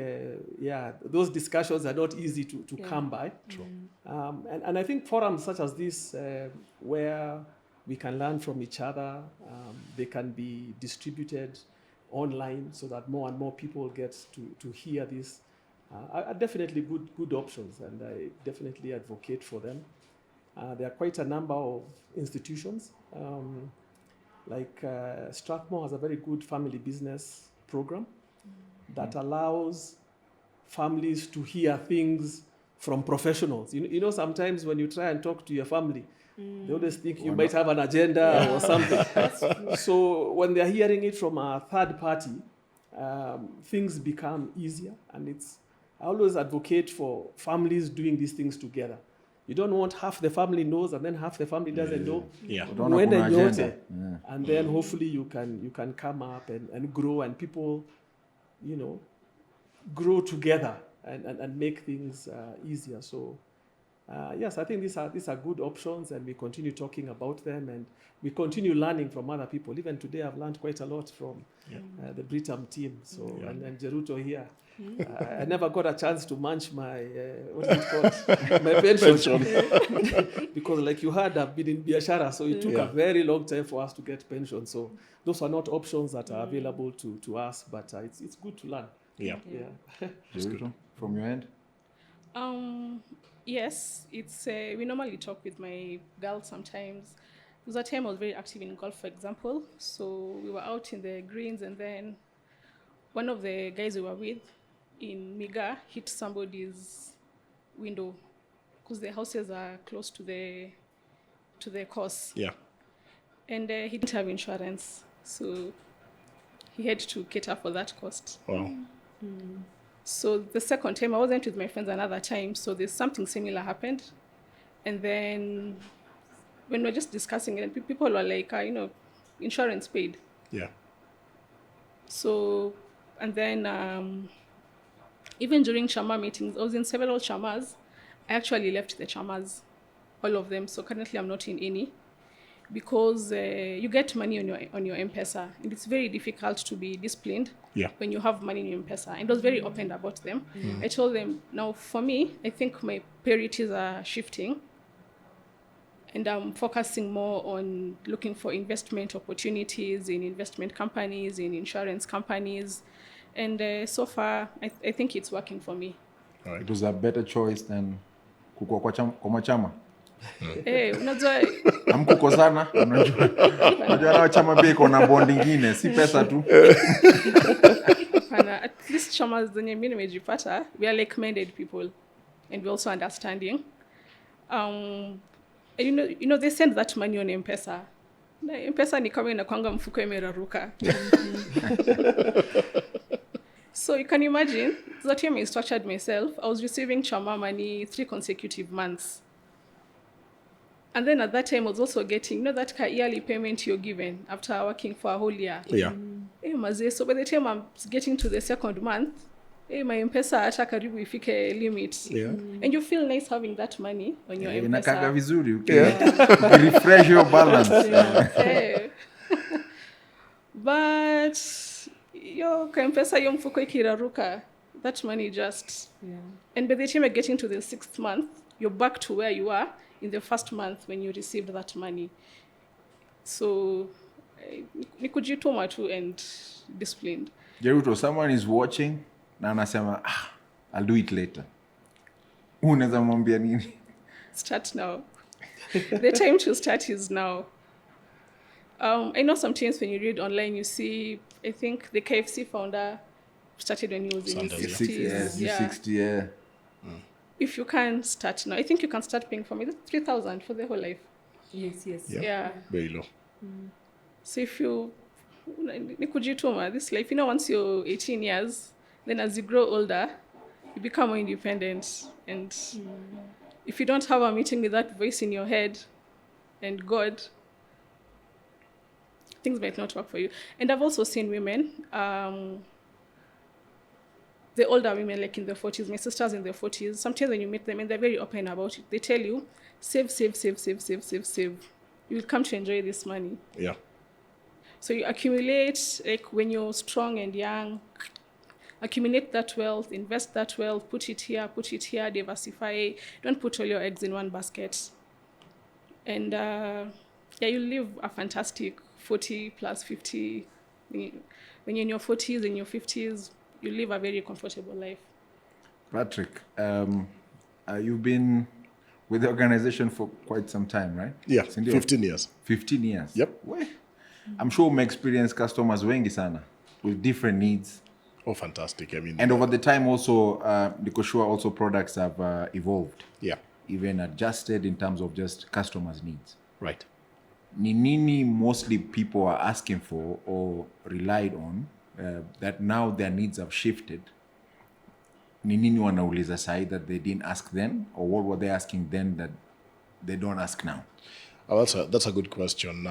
Speaker 3: those discussions are not easy to come by.
Speaker 4: True.
Speaker 3: And I think forums such as this, where we can learn from each other, they can be distributed online so that more and more people get to hear this, are definitely good options, and I definitely advocate for them. There are quite a number of institutions, like Strathmore has a very good family business program that allows families to hear things from professionals. You know, sometimes when you try and talk to your family, they always think you might have an agenda or something. So when they're hearing it from a third party, things become easier. And I always advocate for families doing these things together. You don't want half the family knows and then half the family doesn't know.
Speaker 4: Yeah.
Speaker 3: And then hopefully you can come up and grow, and people, grow together and make things easier. So Yes, I think these are good options, and we continue talking about them, and we continue learning from other people. Even today, I've learned quite a lot from the Britam team. So and Jeruto here. I never got a chance to munch my what is it called, my pension, because like you heard, I've been in biashara, so it took a very long time for us to get pension. So those are not options that are available to us, but it's good to learn.
Speaker 4: Yeah.
Speaker 2: Jeruto, from your end?
Speaker 6: Yes, it's we normally talk with my girl sometimes. There was a time I was very active in golf, for example. So we were out in the greens, and then one of the guys we were with in Miga hit somebody's window because the houses are close to the course.
Speaker 4: Yeah.
Speaker 6: And he didn't have insurance, so he had to cater for that cost.
Speaker 4: Wow.
Speaker 6: So the second time, I wasn't with my friends another time, so there's something similar happened. And then when we were just discussing it, people were like, insurance paid.
Speaker 4: Yeah.
Speaker 6: So, and then even during Chama meetings, I was in several Chamas. I actually left the Chamas, all of them. So currently I'm not in any, because you get money on your M-Pesa, and it's very difficult to be disciplined when you have money in your M-Pesa. And I was very open about them. I told them, now for me, I think my priorities are shifting, and I'm focusing more on looking for investment opportunities in investment companies, in insurance companies. And so far, I think it's working for me.
Speaker 2: Right. It was a better choice than kukua kwa machama.
Speaker 6: Unajua
Speaker 2: Hamkuko sana, unajua na chama pia iko na bond nyingine, si pesa tu.
Speaker 6: At least chama zenye mimi nimejipata, we are like-minded people, and we also understanding. You know they send that money on M-Pesa. Na M-Pesa ni kama inakwanga mfuko imeraruka. So you can imagine, that time I structured myself, I was receiving chama money 3 consecutive months. And then at that time, I was also getting, that yearly payment you're given after working for a whole year.
Speaker 4: Yeah.
Speaker 6: So by the time I'm getting to the second month, my M-Pesa hata karibu ifike limit.
Speaker 4: Yeah.
Speaker 6: And you feel nice having that money on your M-Pesa.
Speaker 2: Inakaga vizuri, refresh your balance.
Speaker 6: But your M-Pesa your mfuko ikiraruka, that money just... And by the time you're getting to the 6th month, you're back to where you are in the first month when you received that money. So, ni kujituma tu and disciplined.
Speaker 2: Jeruto, someone is watching na anasema, I'll do it later. Unaweza mwambia nini?
Speaker 6: Start now. The time to start is now. I know sometimes when you read online, you see, I think the KFC founder started when he was in his 60s.
Speaker 2: 60, yeah.
Speaker 6: If you can start now, I think you can start paying for me 3,000 for the whole life.
Speaker 5: Yes.
Speaker 6: Yeah.
Speaker 4: Very low.
Speaker 6: So if you, ni kujituma, this life, once you're 18 years, then as you grow older, you become more independent. And if you don't have a meeting with that voice in your head and God, things might not work for you. And I've also seen women, the older women, like in their 40s, my sisters in their 40s, sometimes when you meet them and they're very open about it, they tell you, save. You will come to enjoy this money.
Speaker 4: Yeah.
Speaker 6: So you accumulate, like when you're strong and young, accumulate that wealth, invest that wealth, put it here, diversify. Don't put all your eggs in one basket. And you live a fantastic 40 plus 50. When you're in your 40s, in your 50s, you live a very comfortable life.
Speaker 2: Patrick, you've been with the organization for quite some time, right?
Speaker 4: Yeah, 15 years.
Speaker 2: 15 years?
Speaker 4: Yep.
Speaker 2: I'm sure we experience customers wengi sana with different needs.
Speaker 4: Oh, fantastic. I mean,
Speaker 2: and over the time also, because sure also products have evolved.
Speaker 4: Yeah.
Speaker 2: Even adjusted in terms of just customers' needs.
Speaker 4: Right.
Speaker 2: Ni nini mostly people are asking for or relied on that now their needs have shifted. Ni nini wanauliza sai that they didn't ask then, or what were they asking then that they don't ask now?
Speaker 4: Oh, that's a good question.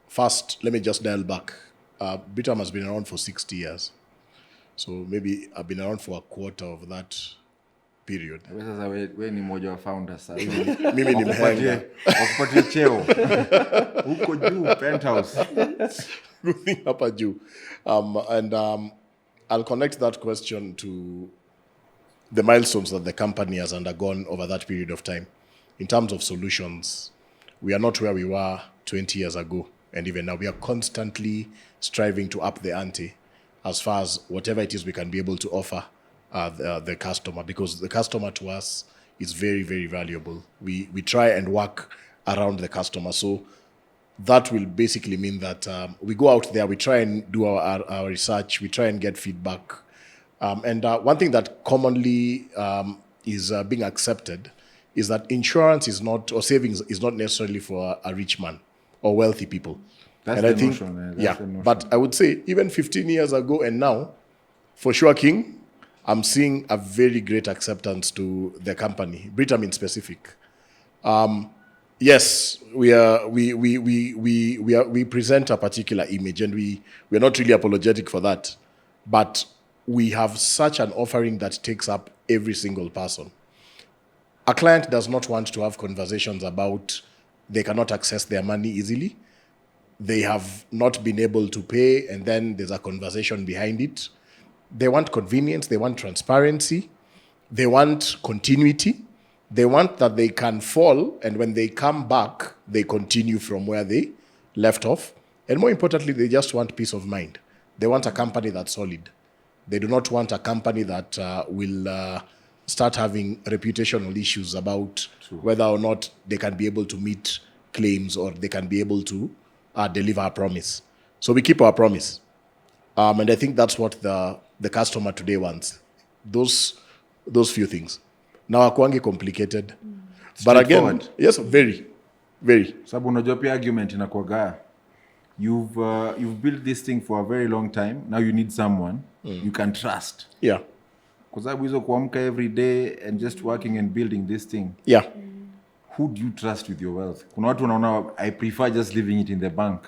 Speaker 4: First, let me just dial back. Britam has been around for 60 years. So maybe I've been around for a quarter of that period.
Speaker 2: Sasa we ni mmoja wa founders sasa.
Speaker 4: Mimi ni mhenga.
Speaker 2: Wakupatie cheo. Huko juu penthouse.
Speaker 4: Good thing hapa juu. I'll connect that question to the milestones that the company has undergone over that period of time. In terms of solutions, we are not where we were 20 years ago. And even now, we are constantly striving to up the ante as far as whatever it is we can be able to offer the customer, because the customer to us is very, very valuable. We try and work around the customer. So that will basically mean that we go out there, we try and do our research, we try and get feedback. And one thing that commonly is being accepted is that insurance is not, or savings is not necessarily for a rich man or wealthy people.
Speaker 2: That's
Speaker 4: and
Speaker 2: the
Speaker 4: I think,
Speaker 2: notion.
Speaker 4: yeah,
Speaker 2: The notion.
Speaker 4: but I would say even 15 years ago and now, for sure, King, I'm seeing a very great acceptance to the company, Britam in specific. Yes, we present a particular image, and we're not really apologetic for that. But we have such an offering that takes up every single person. A client does not want to have conversations about they cannot access their money easily. They have not been able to pay, and then there's a conversation behind it. They want convenience, they want transparency, they want continuity. They want that they can fall, and when they come back, they continue from where they left off. And more importantly, they just want peace of mind. They want a company that's solid. They do not want a company that will start having reputational issues about whether or not they can be able to meet claims or they can be able to deliver a promise. So we keep our promise. And I think that's what the customer today wants. Those few things. Now, akwangi complicated. But again, yes, very, very.
Speaker 2: Sababu unajua pia argument inakuwaga. You've built this thing for a very long time. Now you need someone you can trust.
Speaker 4: Yeah.
Speaker 2: Kwa sababu hizo kuamka every day and just working and building this thing.
Speaker 4: Yeah.
Speaker 2: Who do you trust with your wealth? Kuna watu wanaona I prefer just leaving it in the bank.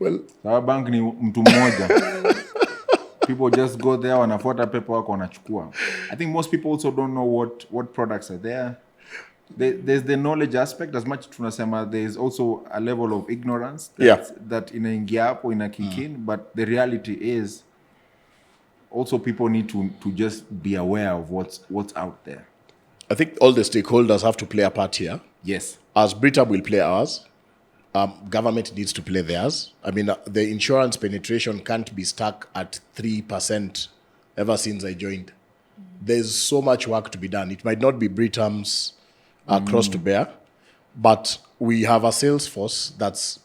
Speaker 4: Well,
Speaker 2: Sababu bank ni mtu mmoja. People just go there, wanafuata pepo wako wanachukua. I think most people also don't know what products are there. There's the knowledge aspect. As much tunasema, there's also a level of ignorance that inaingia hapo, ina kick in. But the reality is also people need to just be aware of what's out there.
Speaker 4: I think all the stakeholders have to play a part here.
Speaker 2: Yes.
Speaker 4: As Britam will play ours, government needs to play theirs. I mean, the insurance penetration can't be stuck at 3% ever since I joined. There's so much work to be done. It might not be Britam's cross to bear, but we have a sales force that's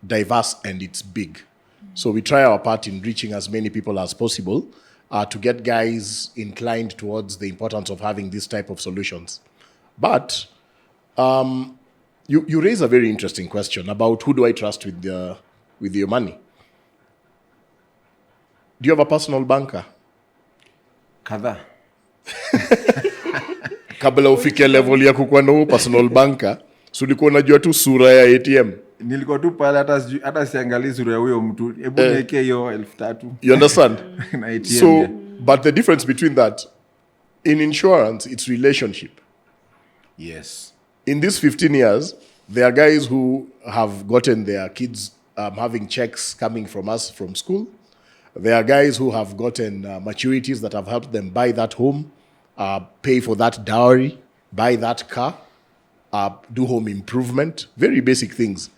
Speaker 4: diverse and it's big. So we try our part in reaching as many people as possible to get guys inclined towards the importance of having this type of solutions. But you raise a very interesting question about who do I trust with your money. Do you have a personal banker?
Speaker 2: Kadhaa.
Speaker 4: Kabla ufike level ya kukuwa na personal banker, so ulikuwa unajua tu sura ya ATM.
Speaker 2: Nilikuwa tu pale hata siangalii sura ya huyo mtu. Hebu niweke hiyo 3,000.
Speaker 4: You understand?
Speaker 2: Na ATM.
Speaker 4: So, but the difference between that, in insurance, it's relationship.
Speaker 2: Yes.
Speaker 4: In these 15 years, there are guys who have gotten their kids having checks coming from us from school. There are guys who have gotten maturities that have helped them buy that home, pay for that dowry, buy that car, do home improvement, very basic things.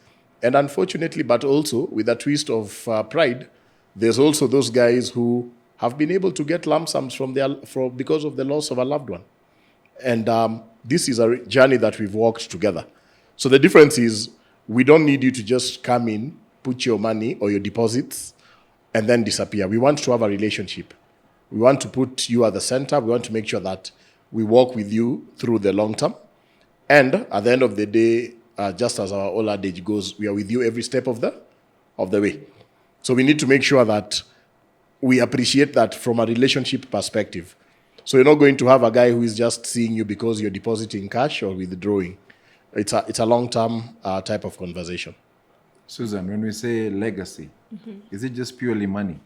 Speaker 4: And unfortunately, but also with a twist of pride, there's also those guys who have been able to get lump sums because of the loss of a loved one. And this is a journey that we've walked together. So the difference is we don't need you to just come in, put your money or your deposits, and then disappear. We want to have a relationship. We want to put you at the center. We want to make sure that we walk with you through the long term. And at the end of the day, just as our old adage goes, we are with you every step of the way. So we need to make sure that we appreciate that from a relationship perspective. So you're not going to have a guy who is just seeing you because you're depositing cash or withdrawing. It's a long-term type of conversation.
Speaker 2: Susan, when we say legacy, is it just purely money?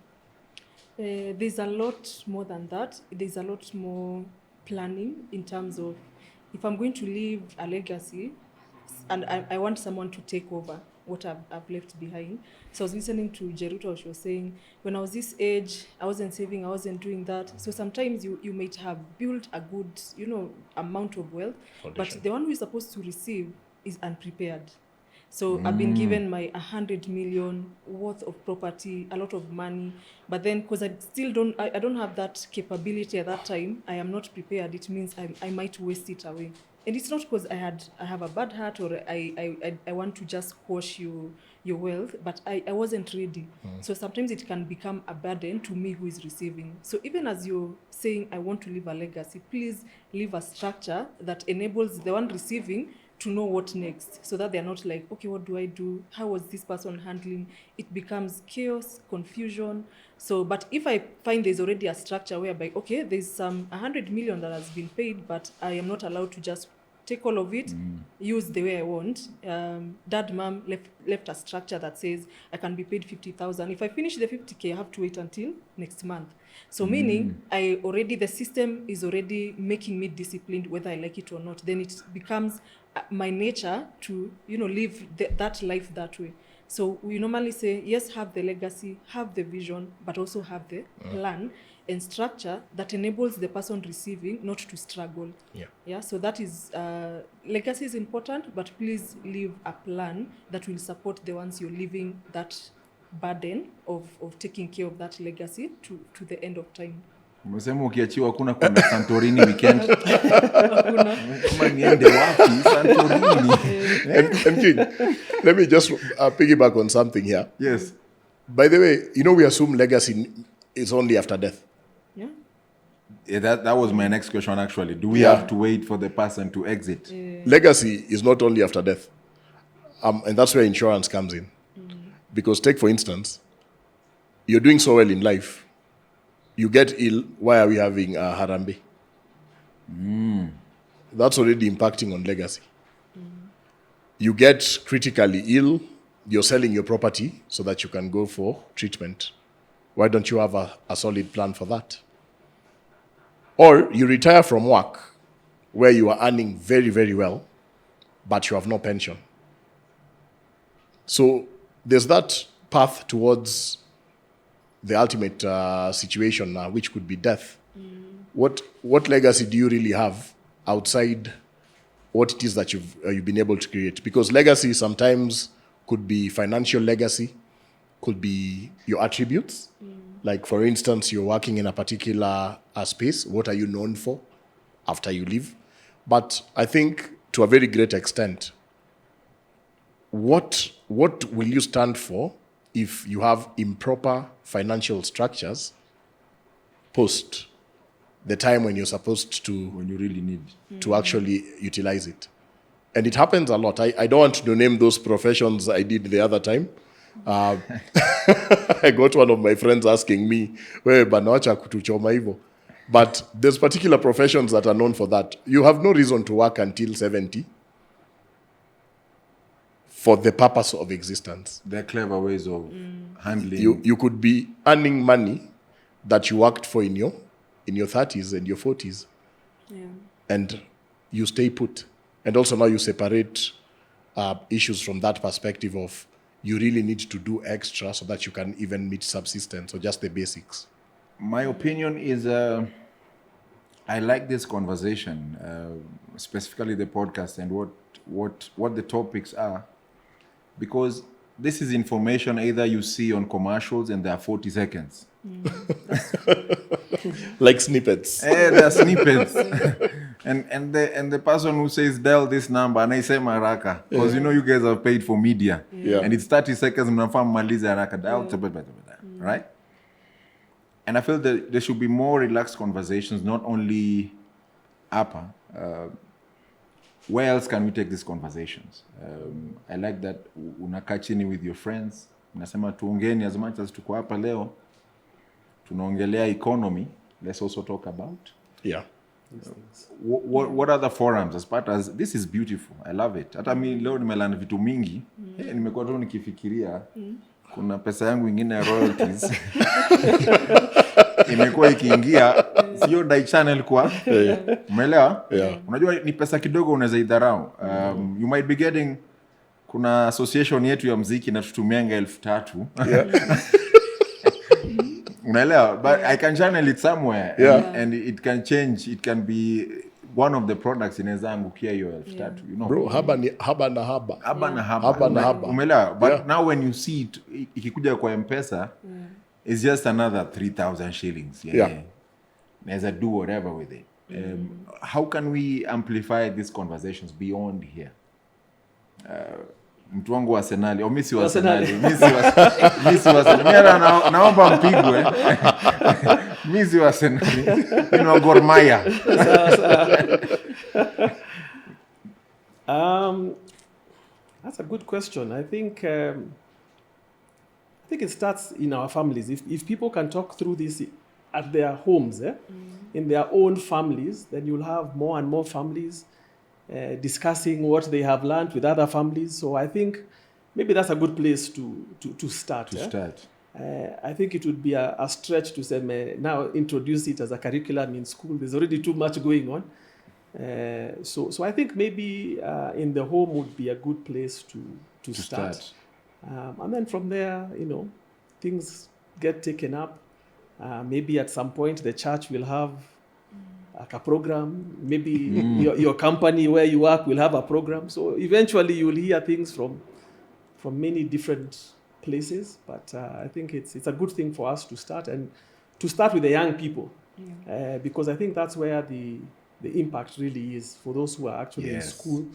Speaker 5: There's a lot more than that. There's a lot more planning in terms of if I'm going to leave a legacy and I want someone to take over what I've left behind. So I was listening to Jeruto, she was saying, when I was this age, I wasn't saving, I wasn't doing that. So sometimes you might have built a good, amount of wealth,
Speaker 4: Foundation.
Speaker 5: but the one who is supposed to receive is unprepared. So I've been given my 100 million worth of property, a lot of money, but then because I still don't have that capability at that time, I am not prepared. It means I might waste it away. And it's not because I have a bad heart or I want to just quash your wealth, but I wasn't ready. So sometimes it can become a burden to me who is receiving. So even as you're saying, I want to leave a legacy, please leave a structure that enables the one receiving to know what next, so that they're not like, okay, what do I do? How was this person handling? It becomes chaos, confusion. So, but if I find there's already a structure whereby, okay, there's some 100 million that has been paid, but I am not allowed to just take all of it, use the way I want. Dad, mom left a structure that says I can be paid 50,000. If I finish the 50K, I have to wait until next month. So meaning the system is already making me disciplined whether I like it or not. Then it becomes my nature to, live that life that way. So we normally say, yes, have the legacy, have the vision, but also have the plan and structure that enables the person receiving not to struggle. Yeah. So that is, legacy is important, but please leave a plan that will support the ones you're leaving that burden of taking care of that legacy to the end of time.
Speaker 2: Umesema ukiachiwa hakuna kwenda Santorini weekend. Kama niende wapi Santorini?
Speaker 4: MK, let me just piggyback on something here.
Speaker 2: Yes.
Speaker 4: By the way, we assume legacy is only after death.
Speaker 2: Yeah, that was my next question actually. Do we have to wait for the person to exit?
Speaker 4: Legacy is not only after death. And that's where insurance comes in. Because take, for instance, you're doing so well in life. You get ill, why are we having Harambe? That's already impacting on legacy. You get critically ill, you're selling your property so that you can go for treatment. Why don't you have a solid plan for that? Or you retire from work where you are earning very, very well, but you have no pension. So there's that path towards the ultimate situation now, which could be death. What legacy do you really have outside what it is that you've been able to create? Because legacy sometimes could be financial legacy, could be your attributes. Like, for instance, you're working in a particular space. What are you known for after you leave? But I think to a very great extent, what will you stand for if you have improper financial structures post the time when you're supposed to,
Speaker 2: When you really need.
Speaker 4: to actually utilize it? And it happens a lot. I don't want to name those professions I did the other time. I got one of my friends asking me, banawacha kutuchoma hivyo. But there's particular professions that are known for that. You have no reason to work until 70 for the purpose of existence.
Speaker 2: There are clever ways of handling.
Speaker 4: You could be earning money that you worked for in your 30s and your 40s. And you stay put. And also now you separate issues from that perspective of you really need to do extra so that you can even meet subsistence or just the basics.
Speaker 2: My opinion is I like this conversation, specifically the podcast and what the topics are, because this is information either you see on commercials and there are 40 seconds.
Speaker 4: Like snippets.
Speaker 2: There are snippets. and the person who says dial this number anaisema haraka because you guys are paid for media. And it's 30 seconds mnafaa mmalize haraka dial right? And I feel that there should be more relaxed conversations, not only upper. Where else can we take these conversations? I like that unakaa chini with your friends. Unasema tuongeni as much as tuko hapa leo. Tunaongelea economy. Let's also talk about. What other forums as part as this is beautiful. I love it. Hata mimi leo nimelanda vitu mingi. Nimekuwa tu nikifikiria kuna pesa yangu ingine ya royalties. Imekuwa ikiingia sio dai channel kwa umeelewa
Speaker 4: Yeah.
Speaker 2: unajua ni pesa kidogo unaweza idharau you might be getting kuna association yetu ya muziki na tutumianga 3,000 unaelewa but I can channel it somewhere and it can change it can be one of the products inaweza angukia hiyo 3,000 you know
Speaker 4: Bro, haba na haba.
Speaker 2: haba na haba umeelewa but now when you see it ikikuja kwa M-Pesa it's just another 3,000 shillings naweza do whatever with it how can we amplify these conversations beyond here mtu wangu wa Arsenal au mimi si wa Arsenal mimi si wa Arsenal naomba mpigwe mimi si wa Arsenal mimi wa Gor Mahia
Speaker 3: That's a good question. I think it starts in our families. If people can talk through this at their homes, in their own families, then you'll have more and more families discussing what they have learned with other families. So I think maybe that's a good place to start. I think it would be a stretch to say now introduce it as a curriculum in school. There's already too much going on. So I think maybe in the home would be a good place to start. And then from there, things get taken up. Maybe at some point the church will have like a program. Maybe your company where you work will have a program. So eventually you will hear things from many different places. But I think it's a good thing for us to start and to start with the young people, because I think that's where the impact really is for those who are actually in school.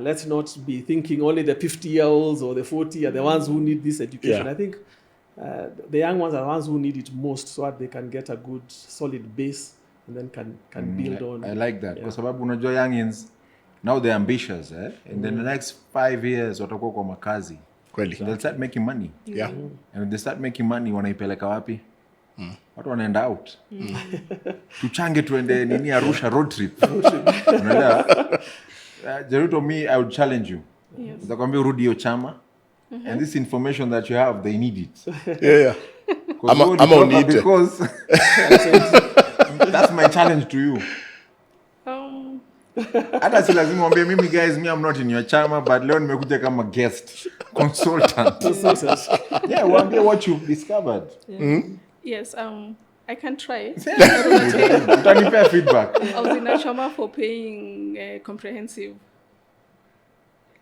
Speaker 3: Let's not be thinking only the 50-year-olds or the 40 are the ones who need this education. I think the young ones are the ones who need it most so that they can get a good solid base and then can build on.
Speaker 2: I like that. Kwa sababu unajua youngins now they're ambitious in the next 5 years watakuwa kwa makazi.
Speaker 4: Kweli.
Speaker 2: So they'll start making money.
Speaker 4: Yeah.
Speaker 2: And when they start making money wanaipeleka wapi? Watu wanaenda out. Tuchange tuende nini Arusha road trip. Unaelewa? Jeruto, me, I would challenge you.
Speaker 6: Yes.
Speaker 2: Nitakwambia urudi hiyo chama. And this information that you have, they need it.
Speaker 4: Yeah.
Speaker 2: Because that's my challenge to you. Hata si lazima mwambie mimi guys, I'm not in your chama, but leo nimekuja kama guest consultant. Yeah, mwambie what you've discovered.
Speaker 6: Yes, I can try.
Speaker 2: Utanipea feedback.
Speaker 6: I was in a chama for paying comprehensive.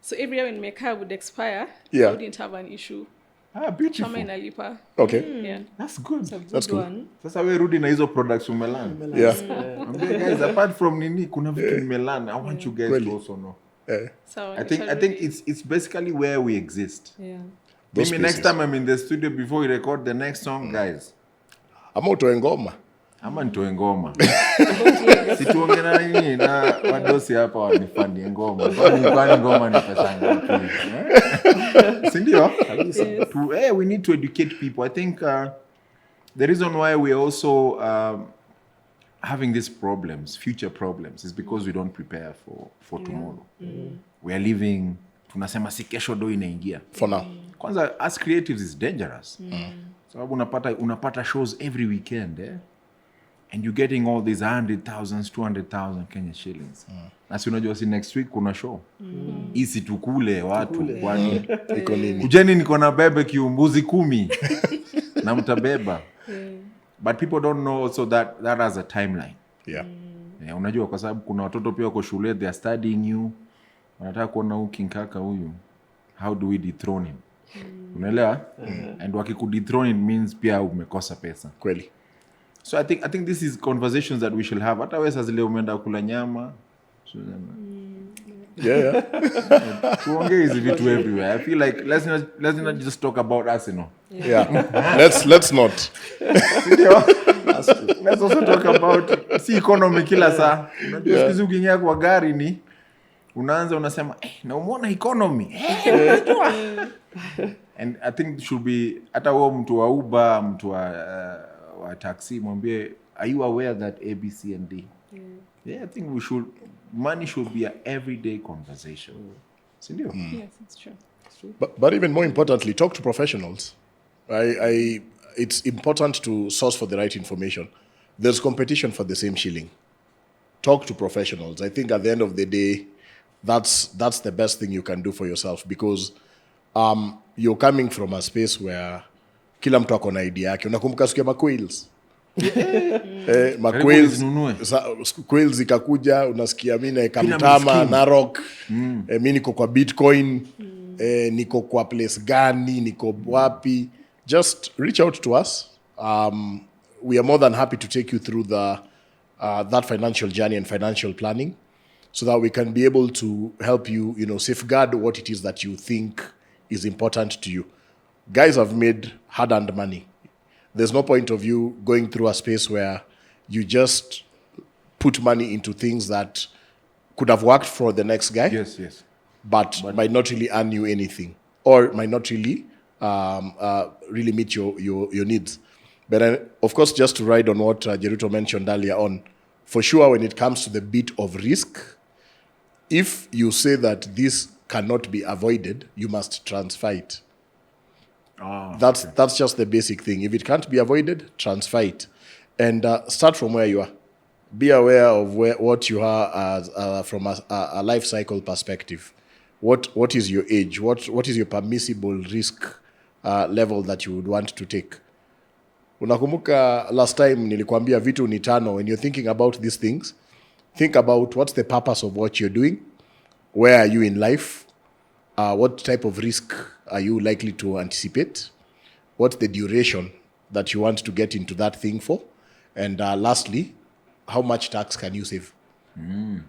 Speaker 6: So every year when my car would expire, I wouldn't have an issue.
Speaker 2: Beautiful.
Speaker 6: Chama inalipa.
Speaker 4: Okay.
Speaker 6: Yeah.
Speaker 2: That's good.
Speaker 4: That's good.
Speaker 5: One.
Speaker 2: Sasa we rudi na hizo products umelan.
Speaker 4: Yeah.
Speaker 2: Okay, guys, apart from nini kuna vitu nimelan. I want you guys
Speaker 4: Really?
Speaker 2: to also know.
Speaker 6: So
Speaker 2: I think it's basically where we exist.
Speaker 5: Yeah.
Speaker 4: Those
Speaker 2: Maybe next
Speaker 4: spaces.
Speaker 2: time I'm in the studio before we record the next song, guys.
Speaker 4: Ama utoe ngoma.
Speaker 2: Ama nitoe ngoma. Situonge na nini na wadosi hapa wanifundie ngoma. Kwani ngoma ni pesa ngapi? Si ndio? We need to educate people. I think the reason why we are also having these problems, future problems, is because we don't prepare for tomorrow. We are living, tunasema si kesho do inaingia.
Speaker 4: For now.
Speaker 2: Kwanza, as creatives is dangerous. Sababu unapata shows every weekend, and you're getting all these 100,000, 200,000 Kenya shillings. Na si unajua si next week kuna show. Isi tukule watu kwani
Speaker 4: Iko nini?
Speaker 2: kujeni niko na barbecue mbuzi 10 na mtabeba. But people don't know also that has a timeline.
Speaker 4: Yeah.
Speaker 2: Unajua kwa sababu kuna watoto pia wako shule, they are studying you. Wanataka kuona huyu King Kaka huyu. How do we dethrone him? Unaelewa? And wakikudethrone it means pia umekosa pesa.
Speaker 4: Kweli.
Speaker 2: So I think this is conversations that we should have. Hata wewe sasa leo umeenda kula nyama.
Speaker 4: Yeah.
Speaker 2: Tuongee hizi vitu everywhere. I feel like let's not just talk about us,
Speaker 4: Yeah. Let's not.
Speaker 2: Let's also talk about si economy kila saa. Unajua siku hizi ukiingia kwa gari ni unaanza unasema na umeona economy. Unajua. And I think it should be hata wewe mtu wa Uber, mtu wa taxi mwambie, are you aware that A, B, C and D? Yeah, I think money should be an everyday conversation. Sindio?
Speaker 6: Yes, it's true.
Speaker 4: But even more importantly, talk to professionals. It's important to source for the right information. there's competition for the same shilling. Talk to professionals. I think at the end of the day, that's the best thing you can do for yourself, because you're coming from a space where kila mtu ako na idea yake. Unakumbuka siku ya maquails? Maquails, quails ikakuja, unasikia mimi naeka Mtama, Narok, mimi niko kwa Bitcoin, niko kwa place gani, niko wapi. Just reach out to us. We are more than happy to take you through that financial journey and financial planning, so that we can be able to help you, safeguard what it is that you think is important to you. Guys have made hard-earned money. There's no point of you going through a space where you just put money into things that could have worked for the next guy.
Speaker 2: Yes.
Speaker 4: But might not really earn you anything, or might not really really meet your needs. But of course, just to ride on what Jeruto mentioned earlier on, for sure, when it comes to the bit of risk, if you say that this cannot be avoided, you must transfer it. That's just the basic thing. If it can't be avoided, transfer it. And start from where you are. Be aware of what you are as, from a life cycle perspective. What is your age? What is your permissible risk level that you would want to take? Unakumbuka last time nilikwambia vitu ni tano. When you're thinking about these things, think about what's the purpose of what you're doing, where are you in life, what type of risk are you likely to anticipate, what's the duration that you want to get into that thing for, and lastly, how much tax can you save? And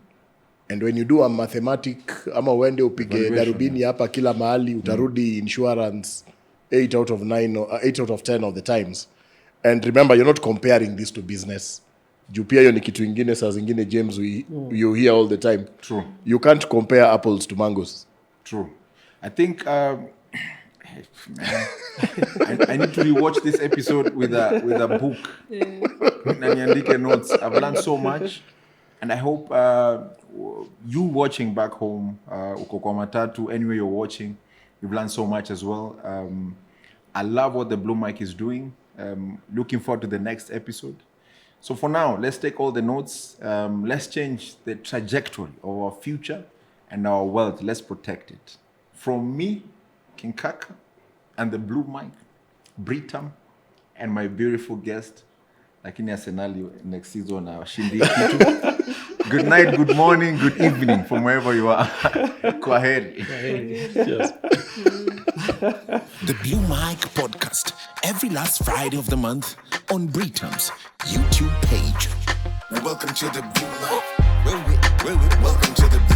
Speaker 4: when you do a mathematic, ama uende upige darubini hapa kila mahali, utarudi insurance 8 out of 9 or 8 out of 10 of the times. And remember, you're not comparing this to business. Juu pia hiyo ni kitu ingine saa zingine, James, you hear all the time.
Speaker 2: True.
Speaker 4: You can't compare apples to mangoes.
Speaker 2: True. I think I need to rewatch this episode with a book. Na niandike notes. I've learned so much, and I hope you watching back home, uko kwa matatu, anywhere you're watching, you've learned so much as well. I love what the Blue Mic is doing. Looking forward to the next episode. So for now, let's take all the notes. Let's change the trajectory of our future and our wealth. Let's protect it. From me, King Kaka, and the Blue Mic, Britam, and my beautiful guest, lakini Arsenal next season washindi kitu. Good night, good morning, good evening from wherever you are. Kwaheri.
Speaker 3: Yes.
Speaker 1: The Blue Mic Podcast, every last Friday of the month on Britam's YouTube page. Welcome to the Blue Mic. Welcome to the